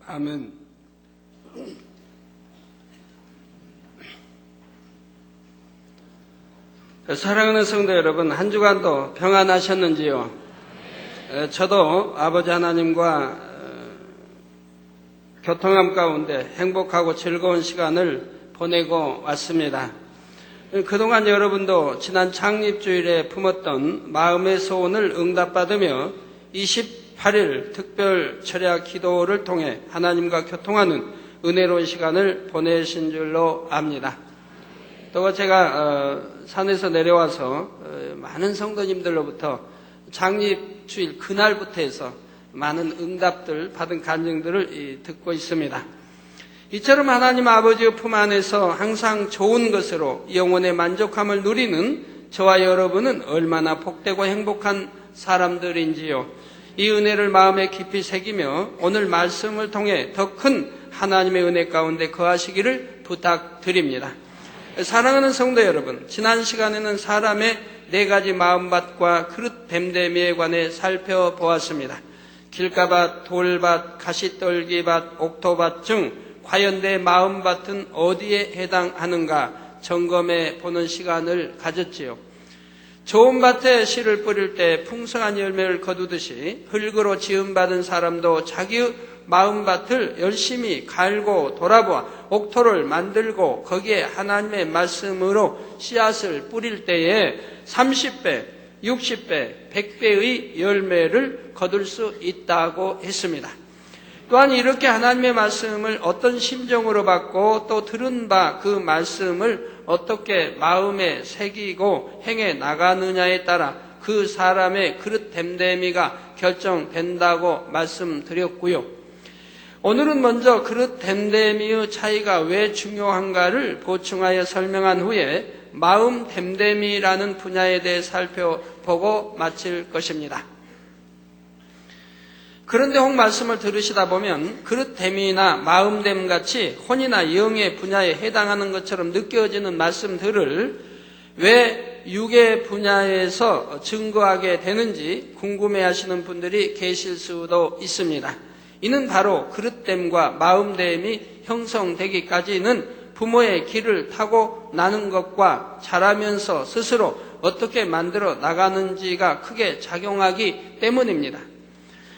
아멘. 사랑하는 성도 여러분, 한 주간도 평안하셨는지요? 저도 아버지 하나님과 교통함 가운데 행복하고 즐거운 시간을 보내고 왔습니다. 그동안 여러분도 지난 창립주일에 품었던 마음의 소원을 응답받으며 28일 특별 철야 기도를 통해 하나님과 교통하는 은혜로운 시간을 보내신 줄로 압니다. 또 제가 산에서 내려와서 많은 성도님들로부터 창립주일 그날부터 해서 많은 응답들 받은 간증들을 듣고 있습니다. 이처럼 하나님 아버지의 품 안에서 항상 좋은 것으로 영혼의 만족함을 누리는 저와 여러분은 얼마나 복되고 행복한 사람들인지요. 이 은혜를 마음에 깊이 새기며 오늘 말씀을 통해 더 큰 하나님의 은혜 가운데 거하시기를 부탁드립니다. 사랑하는 성도 여러분, 지난 시간에는 사람의 4가지 마음밭과 그릇 댐댐이에 관해 살펴보았습니다. 길가밭, 돌밭, 가시떨기밭, 옥토밭 중 과연 내 마음밭은 어디에 해당하는가 점검해 보는 시간을 가졌지요. 좋은 밭에 씨를 뿌릴 때 풍성한 열매를 거두듯이 흙으로 지음받은 사람도 자기의 마음밭을 열심히 갈고 돌아보아 옥토를 만들고 거기에 하나님의 말씀으로 씨앗을 뿌릴 때에 30배, 60배, 100배의 열매를 거둘 수 있다고 했습니다. 또한 이렇게 하나님의 말씀을 어떤 심정으로 받고 또 들은 바 그 말씀을 어떻게 마음에 새기고 행해 나가느냐에 따라 그 사람의 그릇 댐댐이가 결정된다고 말씀드렸고요. 오늘은 먼저 그릇 댐댐이의 차이가 왜 중요한가를 보충하여 설명한 후에 마음 댐댐이라는 분야에 대해 살펴보고 마칠 것입니다. 그런데 혹 말씀을 들으시다 보면 그릇댐이나 마음댐 같이 혼이나 영의 분야에 해당하는 것처럼 느껴지는 말씀들을 왜 육의 분야에서 증거하게 되는지 궁금해하시는 분들이 계실 수도 있습니다. 이는 바로 그릇댐과 마음댐이 형성되기까지는 부모의 길을 타고 나는 것과 자라면서 스스로 어떻게 만들어 나가는지가 크게 작용하기 때문입니다.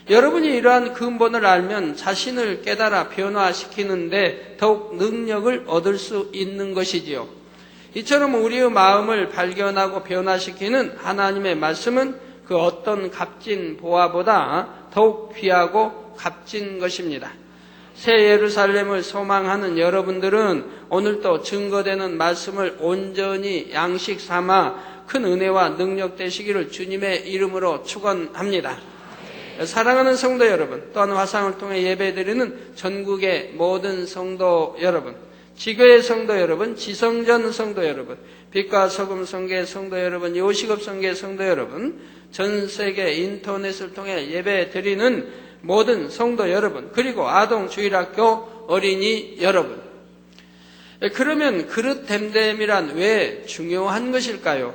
여러분이 이러한 근본을 알면 자신을 깨달아 변화시키는데 더욱 능력을 얻을 수 있는 것이지요. 이처럼 우리의 마음을 발견하고 변화시키는 하나님의 말씀은 그 어떤 값진 보화보다 더욱 귀하고 값진 것입니다. 새 예루살렘을 소망하는 여러분들은 오늘도 증거되는 말씀을 온전히 양식 삼아 큰 은혜와 능력 되시기를 주님의 이름으로 축원합니다. 사랑하는 성도 여러분, 또한 화상을 통해 예배드리는 전국의 모든 성도 여러분, 지교의 성도 여러분, 지성전 성도 여러분, 빛과 소금 성계 성도 여러분, 요식업 성계 성도 여러분, 전 세계 인터넷을 통해 예배드리는 모든 성도 여러분, 그리고 아동 주일학교 어린이 여러분. 그러면 그릇 댐댐이란 왜 중요한 것일까요?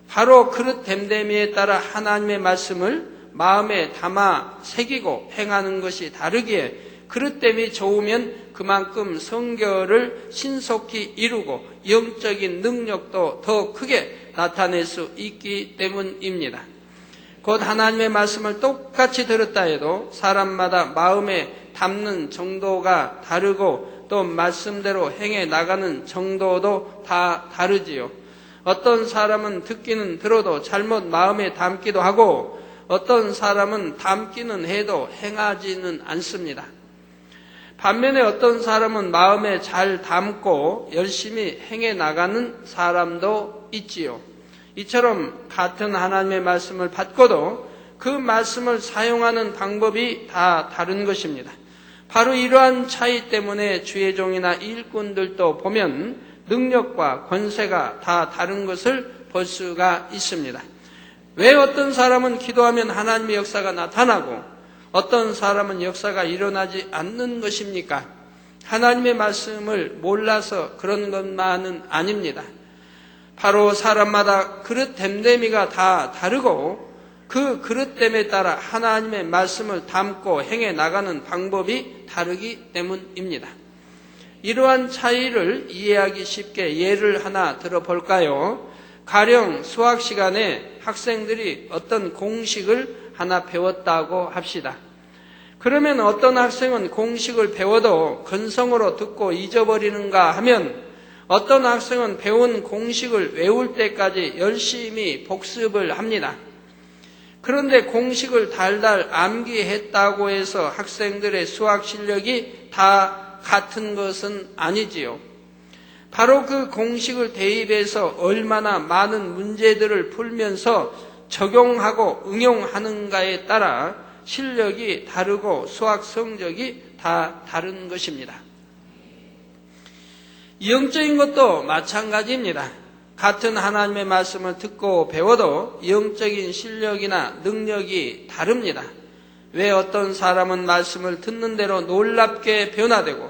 바로 그릇 댐댐이에 따라 하나님의 말씀을 마음에 담아 새기고 행하는 것이 다르기에 그릇됨이 좋으면 그만큼 성결을 신속히 이루고 영적인 능력도 더 크게 나타낼 수 있기 때문입니다. 곧 하나님의 말씀을 똑같이 들었다 해도 사람마다 마음에 담는 정도가 다르고 또 말씀대로 행해 나가는 정도도 다 다르지요. 어떤 사람은 듣기는 들어도 잘못 마음에 담기도 하고 어떤 사람은 담기는 해도 행하지는 않습니다. 반면에 어떤 사람은 마음에 잘 담고 열심히 행해 나가는 사람도 있지요. 이처럼 같은 하나님의 말씀을 받고도 그 말씀을 사용하는 방법이 다 다른 것입니다. 바로 이러한 차이 때문에 주의 종이나 일꾼들도 보면 능력과 권세가 다 다른 것을 볼 수가 있습니다. 왜 어떤 사람은 기도하면 하나님의 역사가 나타나고 어떤 사람은 역사가 일어나지 않는 것입니까? 하나님의 말씀을 몰라서 그런 것만은 아닙니다. 바로 사람마다 그릇 댐댐이가 다 다르고 그 그릇됨에 따라 하나님의 말씀을 담고 행해 나가는 방법이 다르기 때문입니다. 이러한 차이를 이해하기 쉽게 예를 하나 들어볼까요? 가령 수학 시간에 학생들이 어떤 공식을 하나 배웠다고 합시다. 그러면 어떤 학생은 공식을 배워도 건성으로 듣고 잊어버리는가 하면 어떤 학생은 배운 공식을 외울 때까지 열심히 복습을 합니다. 그런데 공식을 달달 암기했다고 해서 학생들의 수학 실력이 다 같은 것은 아니지요. 바로 그 공식을 대입해서 얼마나 많은 문제들을 풀면서 적용하고 응용하는가에 따라 실력이 다르고 수학 성적이 다 다른 것입니다. 영적인 것도 마찬가지입니다. 같은 하나님의 말씀을 듣고 배워도 영적인 실력이나 능력이 다릅니다. 왜 어떤 사람은 말씀을 듣는 대로 놀랍게 변화되고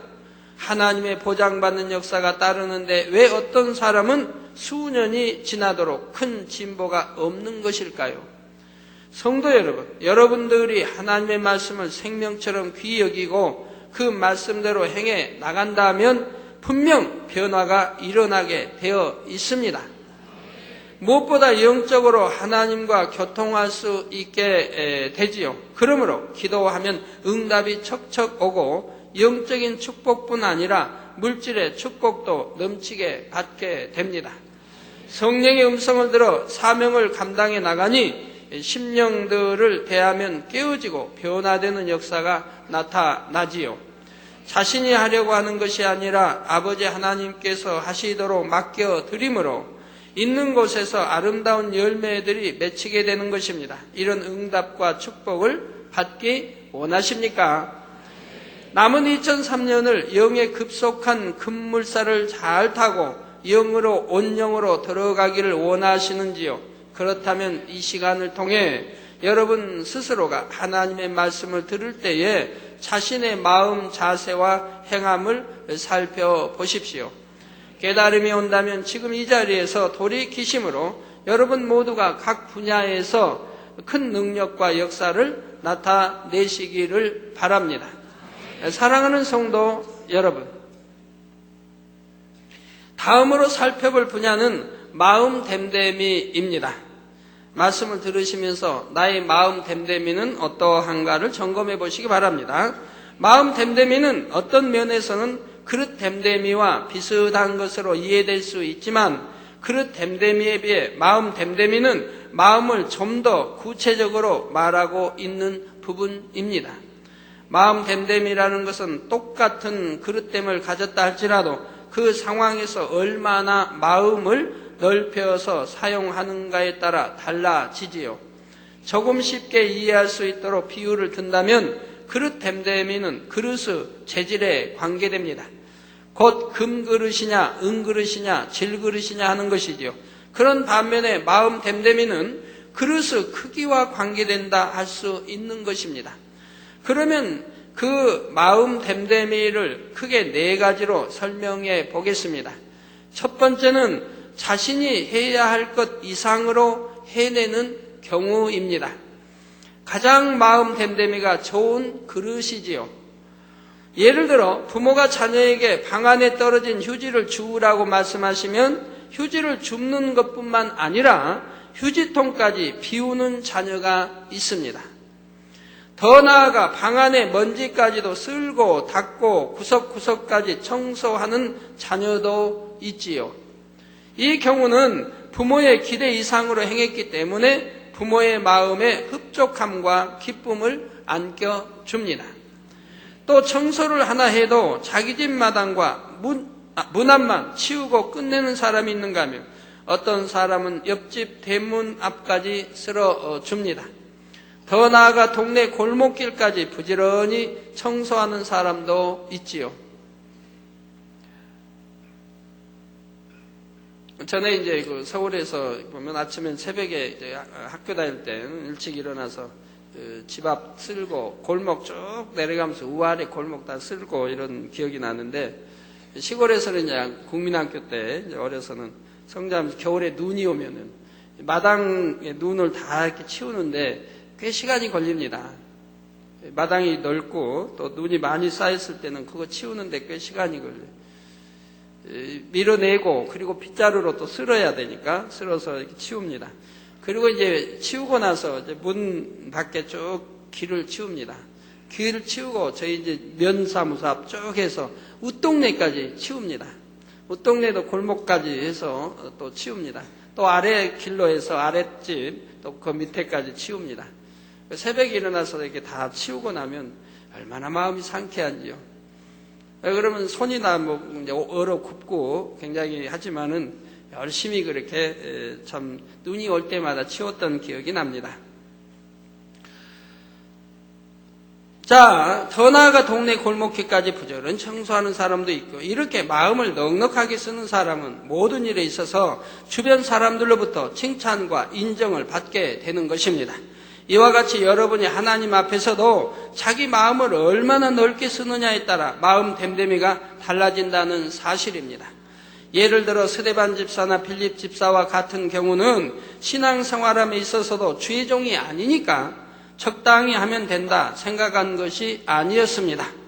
하나님의 보장받는 역사가 따르는데 왜 어떤 사람은 수년이 지나도록 큰 진보가 없는 것일까요? 성도 여러분, 여러분들이 하나님의 말씀을 생명처럼 귀히 여기고 그 말씀대로 행해 나간다면 분명 변화가 일어나게 되어 있습니다. 무엇보다 영적으로 하나님과 교통할 수 있게 되지요. 그러므로 기도하면 응답이 척척 오고 영적인 축복뿐 아니라 물질의 축복도 넘치게 받게 됩니다. 성령의 음성을 들어 사명을 감당해 나가니 심령들을 대하면 깨어지고 변화되는 역사가 나타나지요. 자신이 하려고 하는 것이 아니라 아버지 하나님께서 하시도록 맡겨드림으로 있는 곳에서 아름다운 열매들이 맺히게 되는 것입니다. 이런 응답과 축복을 받기 원하십니까? 남은 2003년을 영에 급속한 급물살을 잘 타고 영으로 온영으로 들어가기를 원하시는지요? 그렇다면 이 시간을 통해 여러분 스스로가 하나님의 말씀을 들을 때에 자신의 마음 자세와 행함을 살펴보십시오. 깨달음이 온다면 지금 이 자리에서 돌이키심으로 여러분 모두가 각 분야에서 큰 능력과 역사를 나타내시기를 바랍니다. 사랑하는 성도 여러분, 다음으로 살펴볼 분야는 마음 됨됨이입니다. 말씀을 들으시면서 나의 마음 됨됨이는 어떠한가를 점검해 보시기 바랍니다. 마음 됨됨이는 어떤 면에서는 그릇 됨됨이와 비슷한 것으로 이해될 수 있지만 그릇 됨됨이에 비해 마음 됨됨이는 마음을 좀 더 구체적으로 말하고 있는 부분입니다. 마음 됨됨이라는 것은 똑같은 그릇됨을 가졌다 할지라도 그 상황에서 얼마나 마음을 넓혀서 사용하는가에 따라 달라지지요. 조금 쉽게 이해할 수 있도록 비유를 든다면 그릇 됨됨이는 그릇의 재질에 관계됩니다. 곧 금그릇이냐 은그릇이냐 질그릇이냐 하는 것이지요. 그런 반면에 마음 됨됨이는 그릇의 크기와 관계된다 할 수 있는 것입니다. 그러면 그 마음 됨됨이를 크게 네 가지로 설명해 보겠습니다. 첫 번째는 자신이 해야 할 것 이상으로 해내는 경우입니다. 가장 마음 됨됨이가 좋은 그릇이지요. 예를 들어 부모가 자녀에게 방 안에 떨어진 휴지를 주우라고 말씀하시면 휴지를 줍는 것뿐만 아니라 휴지통까지 비우는 자녀가 있습니다. 더 나아가 방 안에 먼지까지도 쓸고 닦고 구석구석까지 청소하는 자녀도 있지요. 이 경우는 부모의 기대 이상으로 행했기 때문에 부모의 마음에 흡족함과 기쁨을 안겨줍니다. 또 청소를 하나 해도 자기 집 마당과 문 앞만 치우고 끝내는 사람이 있는가 하면 어떤 사람은 옆집 대문 앞까지 쓸어줍니다. 더 나아가 동네 골목길까지 부지런히 청소하는 사람도 있지요. 전에 이제 그 서울에서 보면 아침에 새벽에 이제 학교 다닐 때 일찍 일어나서 집 앞 쓸고 골목 쭉 내려가면서 우아래 골목 다 쓸고 이런 기억이 나는데 시골에서는 이제 국민학교 때 이제 어려서는 성장하면서 겨울에 눈이 오면은 마당에 눈을 다 이렇게 치우는데 꽤 시간이 걸립니다. 마당이 넓고 또 눈이 많이 쌓였을 때는 그거 치우는데 꽤 시간이 걸려요. 밀어내고 그리고 빗자루로 또 쓸어야 되니까 쓸어서 이렇게 치웁니다. 그리고 이제 치우고 나서 이제 문 밖에 쭉 길을 치웁니다. 길을 치우고 저희 이제 면사무소 앞 쭉 해서 웃동네까지 치웁니다. 웃동네도 골목까지 해서 또 치웁니다. 또 아래 길로 해서 아랫집 또 그 밑에까지 치웁니다. 새벽에 일어나서 이렇게 다 치우고 나면 얼마나 마음이 상쾌한지요. 그러면 손이나 뭐 얼어 굽고 굉장히 하지만은 열심히 그렇게 참 눈이 올 때마다 치웠던 기억이 납니다. 자, 더 나아가 동네 골목길까지 부지런히 청소하는 사람도 있고, 이렇게 마음을 넉넉하게 쓰는 사람은 모든 일에 있어서 주변 사람들로부터 칭찬과 인정을 받게 되는 것입니다. 이와 같이 여러분이 하나님 앞에서도 자기 마음을 얼마나 넓게 쓰느냐에 따라 마음 됨됨이가 달라진다는 사실입니다. 예를 들어 스데반 집사나 빌립 집사와 같은 경우는 신앙생활함에 있어서도 주의 종이 아니니까 적당히 하면 된다 생각한 것이 아니었습니다.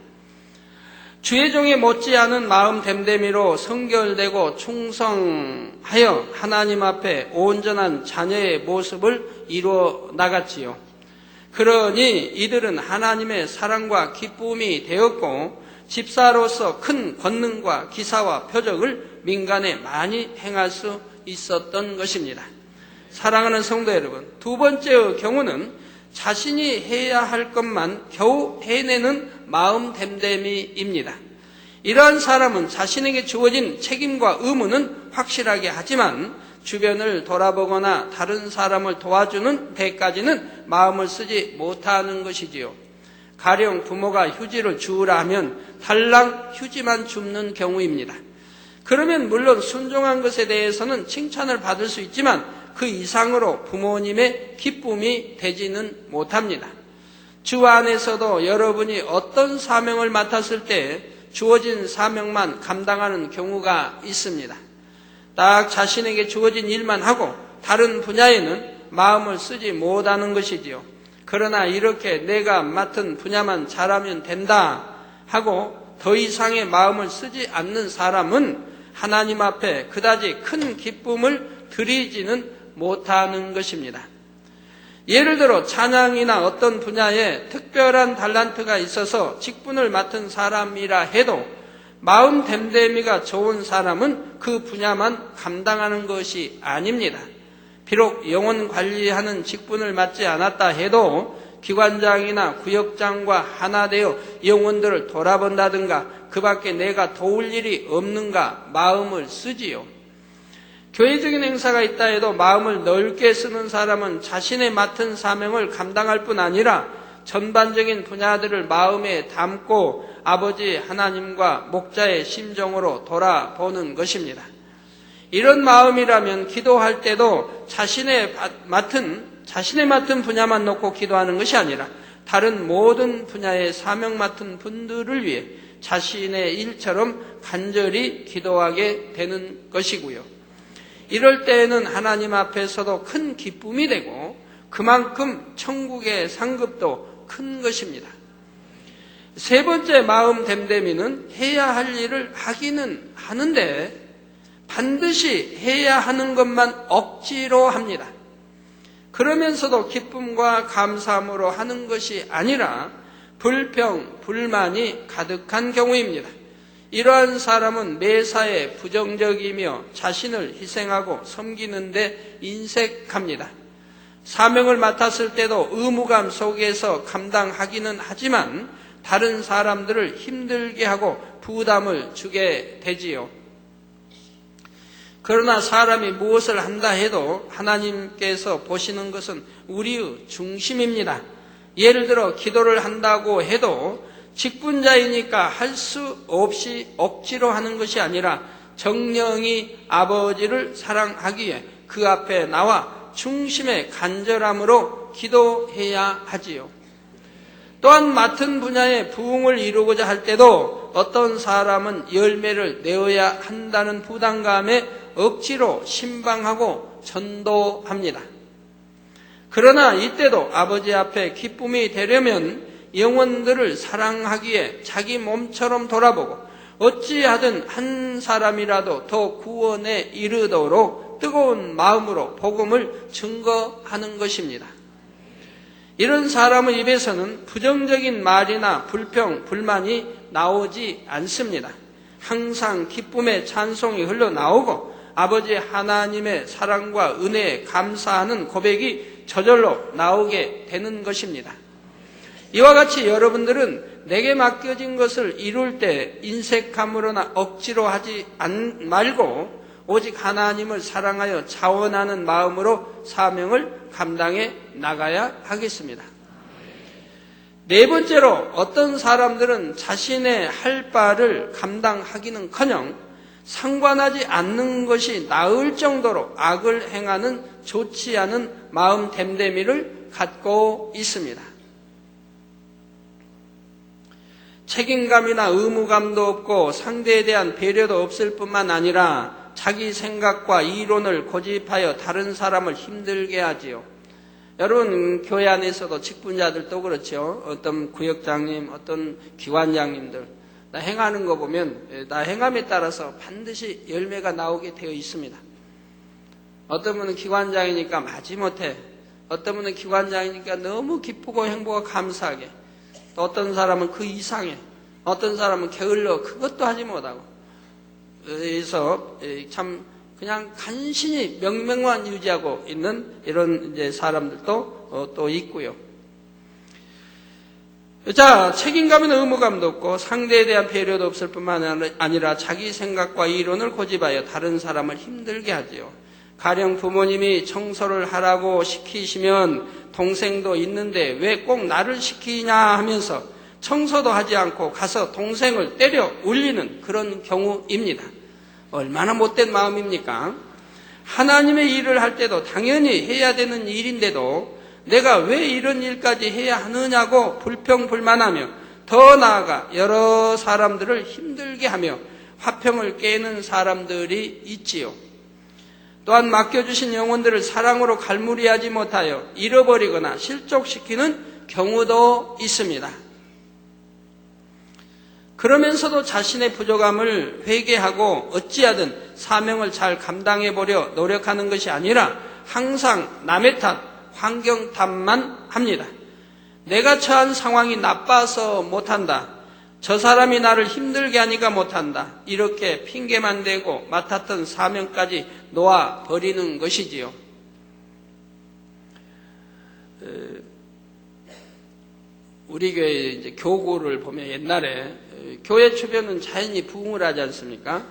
주의 종에 못지않은 마음 됨됨이로 성결되고 충성하여 하나님 앞에 온전한 자녀의 모습을 이루어 나갔지요. 그러니 이들은 하나님의 사랑과 기쁨이 되었고 집사로서 큰 권능과 기사와 표적을 민간에 많이 행할 수 있었던 것입니다. 사랑하는 성도 여러분, 두 번째의 경우는 자신이 해야 할 것만 겨우 해내는 마음 됨됨이입니다. 이러한 사람은 자신에게 주어진 책임과 의무는 확실하게 하지만 주변을 돌아보거나 다른 사람을 도와주는 데까지는 마음을 쓰지 못하는 것이지요. 가령 부모가 휴지를 주우라 하면 달랑 휴지만 줍는 경우입니다. 그러면 물론 순종한 것에 대해서는 칭찬을 받을 수 있지만 그 이상으로 부모님의 기쁨이 되지는 못합니다. 주 안에서도 여러분이 어떤 사명을 맡았을 때 주어진 사명만 감당하는 경우가 있습니다. 딱 자신에게 주어진 일만 하고 다른 분야에는 마음을 쓰지 못하는 것이지요. 그러나 이렇게 내가 맡은 분야만 잘하면 된다 하고 더 이상의 마음을 쓰지 않는 사람은 하나님 앞에 그다지 큰 기쁨을 드리지는 못하는 것입니다. 예를 들어 찬양이나 어떤 분야에 특별한 달란트가 있어서 직분을 맡은 사람이라 해도 마음 됨됨이가 좋은 사람은 그 분야만 감당하는 것이 아닙니다. 비록 영혼 관리하는 직분을 맡지 않았다 해도 기관장이나 구역장과 하나 되어 영혼들을 돌아본다든가 그 밖에 내가 도울 일이 없는가 마음을 쓰지요. 교회적인 행사가 있다 해도 마음을 넓게 쓰는 사람은 자신의 맡은 사명을 감당할 뿐 아니라 전반적인 분야들을 마음에 담고 아버지 하나님과 목자의 심정으로 돌아보는 것입니다. 이런 마음이라면 기도할 때도 자신의 맡은 분야만 놓고 기도하는 것이 아니라 다른 모든 분야의 사명 맡은 분들을 위해 자신의 일처럼 간절히 기도하게 되는 것이고요. 이럴 때에는 하나님 앞에서도 큰 기쁨이 되고 그만큼 천국의 상급도 큰 것입니다. 세 번째 마음 됨됨이는 해야 할 일을 하기는 하는데 반드시 해야 하는 것만 억지로 합니다. 그러면서도 기쁨과 감사함으로 하는 것이 아니라 불평, 불만이 가득한 경우입니다. 이러한 사람은 매사에 부정적이며 자신을 희생하고 섬기는 데 인색합니다. 사명을 맡았을 때도 의무감 속에서 감당하기는 하지만 다른 사람들을 힘들게 하고 부담을 주게 되지요. 그러나 사람이 무엇을 한다 해도 하나님께서 보시는 것은 우리의 중심입니다. 예를 들어 기도를 한다고 해도 직분자이니까 할 수 없이 억지로 하는 것이 아니라 정령이 아버지를 사랑하기에 그 앞에 나와 중심의 간절함으로 기도해야 하지요. 또한 맡은 분야의 부흥을 이루고자 할 때도 어떤 사람은 열매를 내어야 한다는 부담감에 억지로 신방하고 전도합니다. 그러나 이때도 아버지 앞에 기쁨이 되려면 영혼들을 사랑하기에 자기 몸처럼 돌아보고 어찌하든 한 사람이라도 더 구원에 이르도록 뜨거운 마음으로 복음을 증거하는 것입니다. 이런 사람의 입에서는 부정적인 말이나 불평, 불만이 나오지 않습니다. 항상 기쁨의 찬송이 흘러나오고 아버지 하나님의 사랑과 은혜에 감사하는 고백이 저절로 나오게 되는 것입니다. 이와 같이 여러분들은 내게 맡겨진 것을 이룰 때 인색함으로나 억지로 하지 말고 오직 하나님을 사랑하여 자원하는 마음으로 사명을 감당해 나가야 하겠습니다. 네 번째로, 어떤 사람들은 자신의 할 바를 감당하기는커녕 상관하지 않는 것이 나을 정도로 악을 행하는 좋지 않은 마음 됨됨이를 갖고 있습니다. 책임감이나 의무감도 없고 상대에 대한 배려도 없을 뿐만 아니라 자기 생각과 이론을 고집하여 다른 사람을 힘들게 하지요. 여러분, 교회 안에서도 직분자들도 그렇죠. 어떤 구역장님, 어떤 기관장님들, 나 행하는 거 보면 나 행함에 따라서 반드시 열매가 나오게 되어 있습니다. 어떤 분은 기관장이니까 마지못해, 어떤 분은 기관장이니까 너무 기쁘고 행복하고 감사하게, 또 어떤 사람은 그 이상에, 어떤 사람은 게을러 그것도 하지 못하고, 그래서 참 그냥 간신히 명맥만 유지하고 있는 이런 이제 사람들도 또 있고요. 자, 책임감이나 의무감도 없고 상대에 대한 배려도 없을 뿐만 아니라 자기 생각과 이론을 고집하여 다른 사람을 힘들게 하지요. 가령 부모님이 청소를 하라고 시키시면 동생도 있는데 왜 꼭 나를 시키냐 하면서 청소도 하지 않고 가서 동생을 때려 울리는 그런 경우입니다. 얼마나 못된 마음입니까? 하나님의 일을 할 때도 당연히 해야 되는 일인데도 내가 왜 이런 일까지 해야 하느냐고 불평불만하며 더 나아가 여러 사람들을 힘들게 하며 화평을 깨는 사람들이 있지요. 또한 맡겨주신 영혼들을 사랑으로 갈무리하지 못하여 잃어버리거나 실족시키는 경우도 있습니다. 그러면서도 자신의 부족함을 회개하고 어찌하든 사명을 잘 감당해보려 노력하는 것이 아니라 항상 남의 탓, 환경 탓만 합니다. 내가 처한 상황이 나빠서 못한다. 저 사람이 나를 힘들게 하니까 못한다. 이렇게 핑계만 대고 맡았던 사명까지 놓아버리는 것이지요. 우리 교회 이제 교구를 보면 옛날에 교회 주변은 자연히 부흥을 하지 않습니까?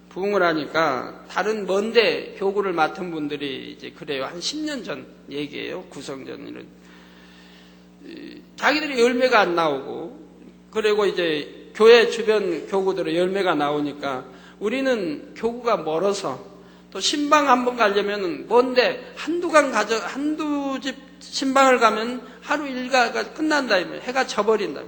부흥을 하니까 다른 먼데 교구를 맡은 분들이 이제 그래요. 한 10년 전 얘기예요. 구성전 이런. 자기들이 열매가 안 나오고, 그리고 이제 교회 주변 교구들의 열매가 나오니까 우리는 교구가 멀어서 또 신방 한번 가려면 먼데 한두 집 신방을 가면 하루 일과가 끝난다. 해가 져버린다.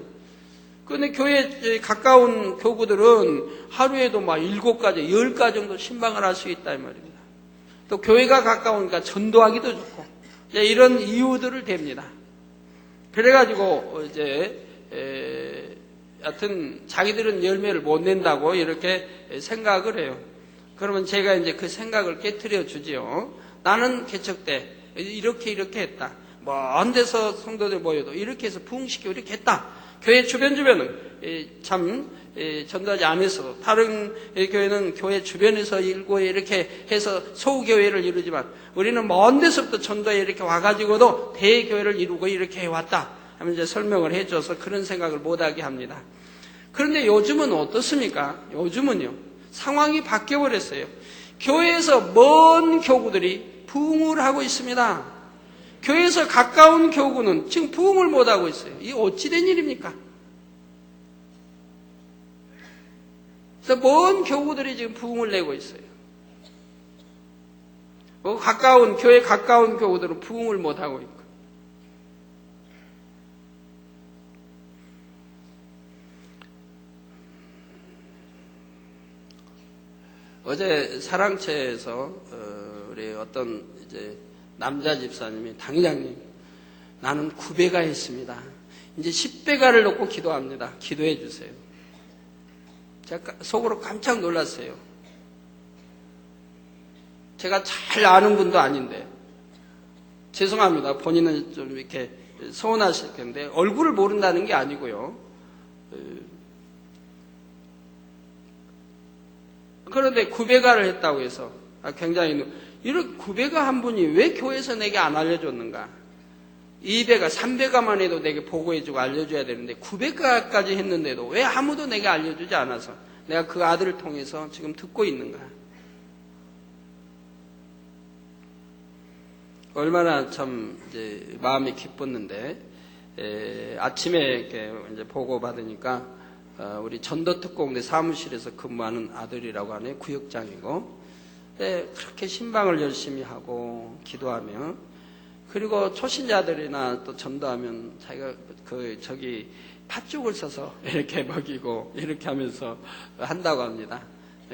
그런데 교회 가까운 교구들은 하루에도 막 7가지, 10가 정도 신방을 할 수 있다 이 말입니다. 또 교회가 가까우니까 전도하기도 좋고 이런 이유들을 댑니다. 그래가지고 하여튼 자기들은 열매를 못 낸다고 이렇게 생각을 해요. 그러면 제가 이제 그 생각을 깨트려 주지요. 나는 개척 때 이렇게 했다. 먼 데서 성도들 모여도 이렇게 해서 부흥시키고 이렇게 했다. 교회 주변은 참 전도하지 않아서 다른 교회는 교회 주변에서 일고 이렇게 해서 소교회를 이루지만 우리는 먼 데서부터 전도에 이렇게 와가지고도 대교회를 이루고 이렇게 해왔다 하면 이제 설명을 해줘서 그런 생각을 못하게 합니다. 그런데 요즘은 어떻습니까? 요즘은요, 상황이 바뀌어버렸어요. 교회에서 먼 교구들이 부흥을 하고 있습니다. 교회에서 가까운 교구는 지금 부흥을 못하고 있어요. 이게 어찌된 일입니까? 그래서 먼 교구들이 지금 부흥을 내고 있어요. 교회 가까운 교구들은 부흥을 못하고 있고. 어제 사랑채에서 우리 어떤 이제 남자 집사님이 당장님, 나는 구배가 있습니다. 이제 10배가를 놓고 기도합니다. 기도해 주세요. 제가 속으로 깜짝 놀랐어요. 제가 잘 아는 분도 아닌데, 죄송합니다. 본인은 좀 이렇게 서운하실 텐데, 얼굴을 모른다는 게 아니고요. 그런데 9배가를 했다고 해서 굉장히, 이런 9배가 한 분이 왜 교회에서 내게 안 알려줬는가? 2배가, 3배가만 해도 내게 보고해주고 알려줘야 되는데 9배가까지 했는데도 왜 아무도 내게 알려주지 않아서 내가 그 아들을 통해서 지금 듣고 있는가? 얼마나 참 이제 마음이 기뻤는데, 아침에 이렇게 이제 보고 받으니까 우리 전도특공대 사무실에서 근무하는 아들이라고 하네요. 구역장이고, 그렇게 신방을 열심히 하고 기도하며, 그리고 초신자들이나 또 전도하면 자기가 저기 팥죽을 써서 이렇게 먹이고 이렇게 하면서 한다고 합니다.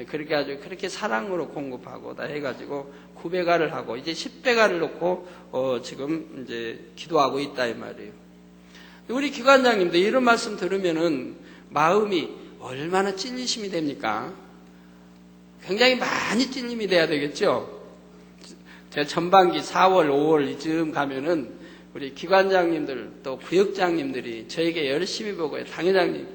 그렇게 아주 그렇게 사랑으로 공급하고 다 해가지고 9배가를 하고 이제 10배가를 놓고 지금 이제 기도하고 있다 이 말이에요. 우리 기관장님도 이런 말씀 들으면은 마음이 얼마나 찔리심이 됩니까? 굉장히 많이 찔림이 돼야 되겠죠? 제가 전반기 4월, 5월 이쯤 가면은 우리 기관장님들 또 구역장님들이 저에게 열심히 보고요. 당회장님,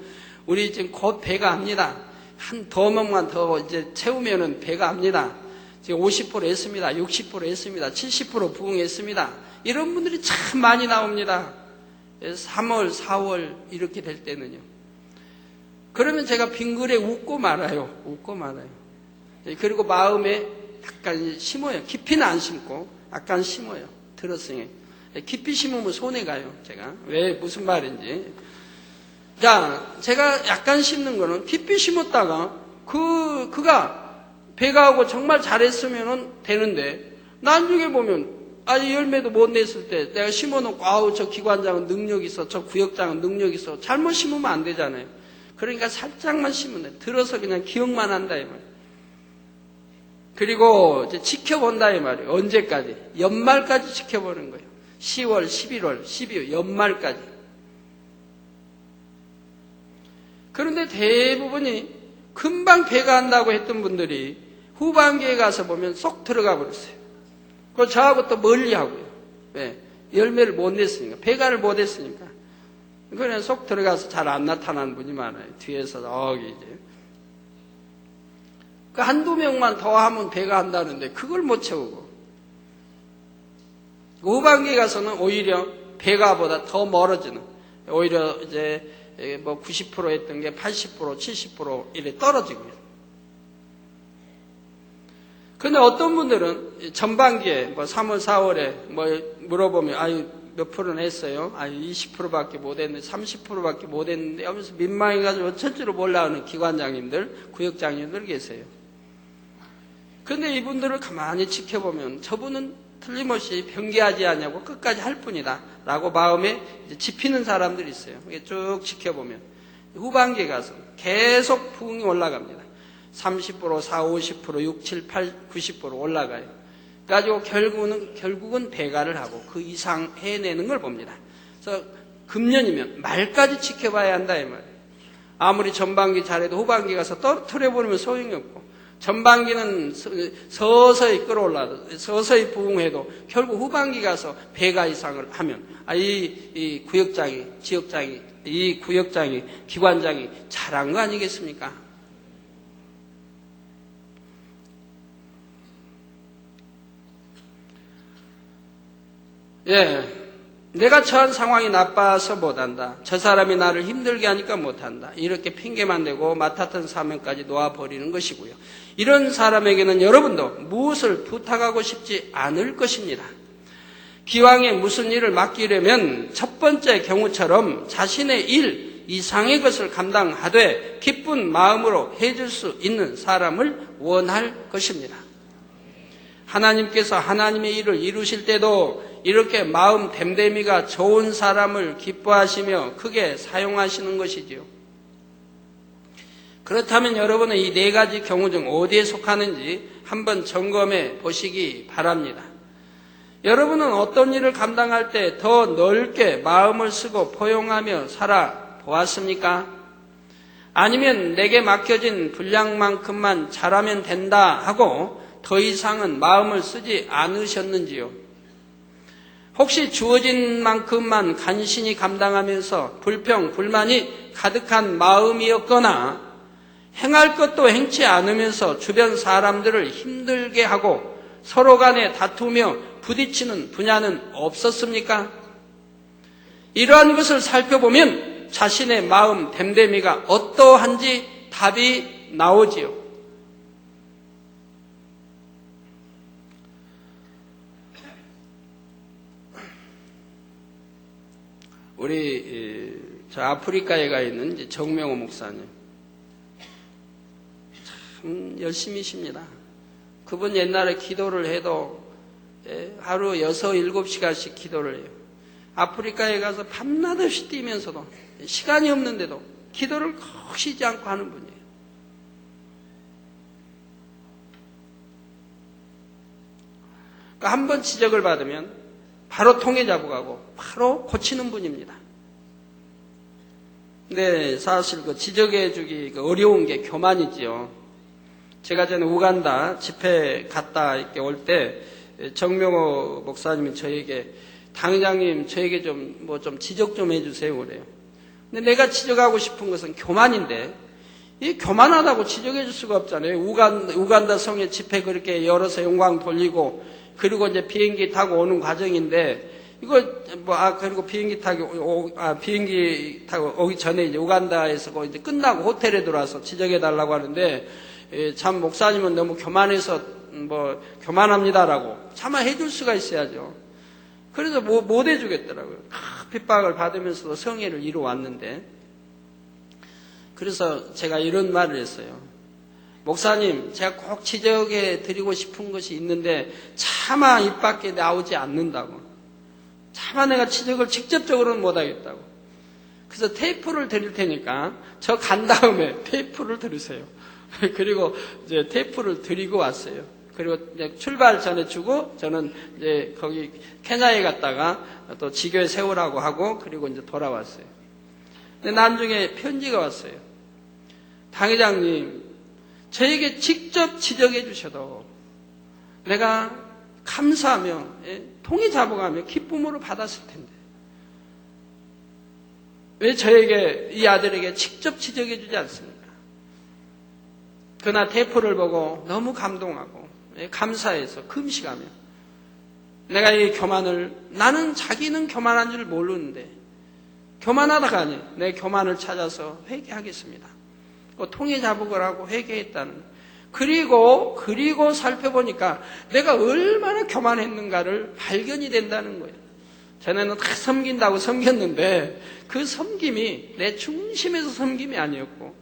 우리 지금 곧 배가 합니다. 한 더명만 더 이제 채우면은 배가 합니다. 지금 50% 했습니다. 60% 했습니다. 70% 부응했습니다. 이런 분들이 참 많이 나옵니다. 3월, 4월 이렇게 될 때는요. 그러면 제가 빙글에 웃고 말아요. 웃고 말아요. 그리고 마음에 약간 심어요. 깊이는 안 심고 약간 심어요. 들었으니. 깊이 심으면 손해 가요. 제가. 왜 무슨 말인지. 자, 제가 약간 심는 거는 깊이 심었다가 그가 배가 하고 정말 잘했으면 되는데 나중에 보면 아직 열매도 못 냈을 때 내가 심어놓고 아우 저 기관장은 능력 있어, 저 구역장은 능력 있어. 잘못 심으면 안 되잖아요. 그러니까 살짝만 심으면 돼. 들어서 그냥 기억만 한다 이 말이에요. 그리고 이제 지켜본다 이 말이에요. 언제까지? 연말까지 지켜보는 거예요. 10월, 11월, 12월, 연말까지. 그런데 대부분이 금방 배가 한다고 했던 분들이 후반기에 가서 보면 쏙 들어가 버렸어요. 그리고 저하고 또 멀리 하고요. 왜? 열매를 못 냈으니까. 배가를 못 했으니까. 그냥 쏙 들어가서 잘 안 나타나는 분이 많아요. 뒤에서 저기 이제. 그 한두 명만 더 하면 배가 한다는데 그걸 못 채우고. 후반기에 가서는 오히려 배가보다 더 멀어지는. 오히려 이제 뭐 90% 했던 게 80%, 70% 이래 떨어지고요. 근데 어떤 분들은 전반기에 뭐 3월, 4월에 뭐 물어보면 아유 몇 프로는 했어요? 아유 20%밖에 못 했는데 30%밖에 못 했는데 하면서 민망해가지고 어쩔 줄 몰라 하는 기관장님들, 구역장님들 계세요. 근데 이분들을 가만히 지켜보면 저분은 틀림없이 변개하지 않냐고 끝까지 할 뿐이다 라고 마음에 이제 집히는 사람들이 있어요. 쭉 지켜보면 후반기에 가서 계속 부흥이 올라갑니다. 30%, 40, 50%, 6, 7, 8, 90% 올라가요. 그래가지고 결국은 배가를 하고 그 이상 해내는 걸 봅니다. 그래서 금년이면 말까지 지켜봐야 한다 이 말이에요. 아무리 전반기 잘해도 후반기 가서 떨어뜨려버리면 소용이 없고 전반기는 서서히 끌어올라도 서서히 부흥해도 결국 후반기 가서 배가 이상을 하면 이 구역장이, 지역장이, 이 구역장이, 기관장이 잘한 거 아니겠습니까? 예, 내가 처한 상황이 나빠서 못한다. 저 사람이 나를 힘들게 하니까 못한다. 이렇게 핑계만 대고 맡았던 사명까지 놓아버리는 것이고요. 이런 사람에게는 여러분도 무엇을 부탁하고 싶지 않을 것입니다. 기왕에 무슨 일을 맡기려면 첫 번째 경우처럼 자신의 일 이상의 것을 감당하되 기쁜 마음으로 해줄 수 있는 사람을 원할 것입니다. 하나님께서 하나님의 일을 이루실 때도 이렇게 마음 됨됨이가 좋은 사람을 기뻐하시며 크게 사용하시는 것이지요. 그렇다면 여러분은 이 네 가지 경우 중 어디에 속하는지 한번 점검해 보시기 바랍니다. 여러분은 어떤 일을 감당할 때 더 넓게 마음을 쓰고 포용하며 살아보았습니까? 아니면 내게 맡겨진 분량만큼만 잘하면 된다 하고 더 이상은 마음을 쓰지 않으셨는지요? 혹시 주어진 만큼만 간신히 감당하면서 불평, 불만이 가득한 마음이었거나 행할 것도 행치 않으면서 주변 사람들을 힘들게 하고 서로 간에 다투며 부딪히는 분야는 없었습니까? 이러한 것을 살펴보면 자신의 마음 됨됨이가 어떠한지 답이 나오지요. 우리 저 아프리카에 가 있는 이제 정명호 목사님 참 열심히십니다. 그분 옛날에 기도를 해도 하루 6, 7시간씩 기도를 해요. 아프리카에 가서 밤낮 없이 뛰면서도 시간이 없는데도 기도를 꼭 쉬지 않고 하는 분이에요. 그러니까 한번 지적을 받으면 바로 통해 잡아가고 바로 고치는 분입니다. 근데 사실 그 지적해 주기 어려운 게 교만이지요. 제가 전에 우간다 집회 갔다 이렇게 올 때 정명호 목사님이 저에게 당회장님 저에게 좀 지적 좀 해주세요 그래요. 근데 내가 지적하고 싶은 것은 교만인데 이 교만하다고 지적해 줄 수가 없잖아요. 우간다 성에 집회 그렇게 열어서 영광 돌리고 그리고 이제 비행기 타고 오는 과정인데 그리고 비행기 타고 오기 전에 이제 우간다에서 이제 끝나고 호텔에 들어와서 지적해 달라고 하는데 참 목사님은 너무 교만해서 교만합니다라고 차마 해줄 수가 있어야죠. 그래서 못 해주겠더라고요. 핍박을 받으면서도 성회를 이루어왔는데 그래서 제가 이런 말을 했어요. 목사님, 제가 꼭 지적해 드리고 싶은 것이 있는데 차마 입 밖에 나오지 않는다고. 차마 내가 지적을 직접적으로는 못하겠다고. 그래서 테이프를 드릴 테니까 저 간 다음에 테이프를 들으세요. 그리고 이제 테이프를 드리고 왔어요. 그리고 이제 출발 전에 주고 저는 이제 거기 케냐에 갔다가 또 지교에 세우라고 하고 그리고 이제 돌아왔어요. 근데 나중에 편지가 왔어요. 당회장님, 저에게 직접 지적해 주셔도 내가 감사하며 통이 잡아가며 기쁨으로 받았을 텐데 왜 저에게 이 아들에게 직접 지적해 주지 않습니까? 그러나 테이프를 보고 너무 감동하고 감사해서 금식하며 내가 이 교만을 나는 자기는 교만한 줄 모르는데 교만하다가 아니 내 교만을 찾아서 회개하겠습니다. 통해 잡으라고 회개했다는 그리고 살펴보니까 내가 얼마나 교만했는가를 발견이 된다는 거예요. 전에는 다 섬긴다고 섬겼는데 그 섬김이 내 중심에서 섬김이 아니었고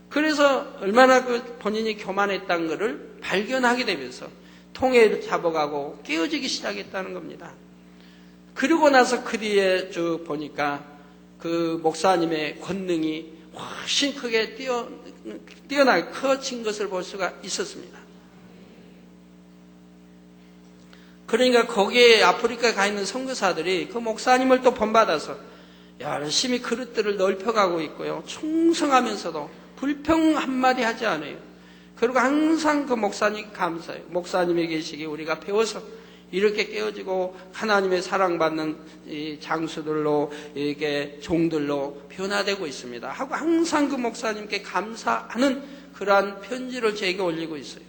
그래서 얼마나 본인이 교만했다는 것을 발견하게 되면서 통해 잡아가고 깨어지기 시작했다는 겁니다. 그리고 나서 그 뒤에 쭉 보니까 그 목사님의 권능이 훨씬 크게 뛰어나게 커진 것을 볼 수가 있었습니다. 그러니까 거기에 아프리카에 가 있는 선교사들이 그 목사님을 또 본받아서 열심히 그릇들을 넓혀가고 있고요. 충성하면서도 불평 한마디 하지 않아요. 그리고 항상 그 목사님 감사해요. 목사님이 계시기 우리가 배워서 이렇게 깨어지고 하나님의 사랑받는 이 장수들로 이게 종들로 변화되고 있습니다. 하고 항상 그 목사님께 감사하는 그러한 편지를 제게 올리고 있어요.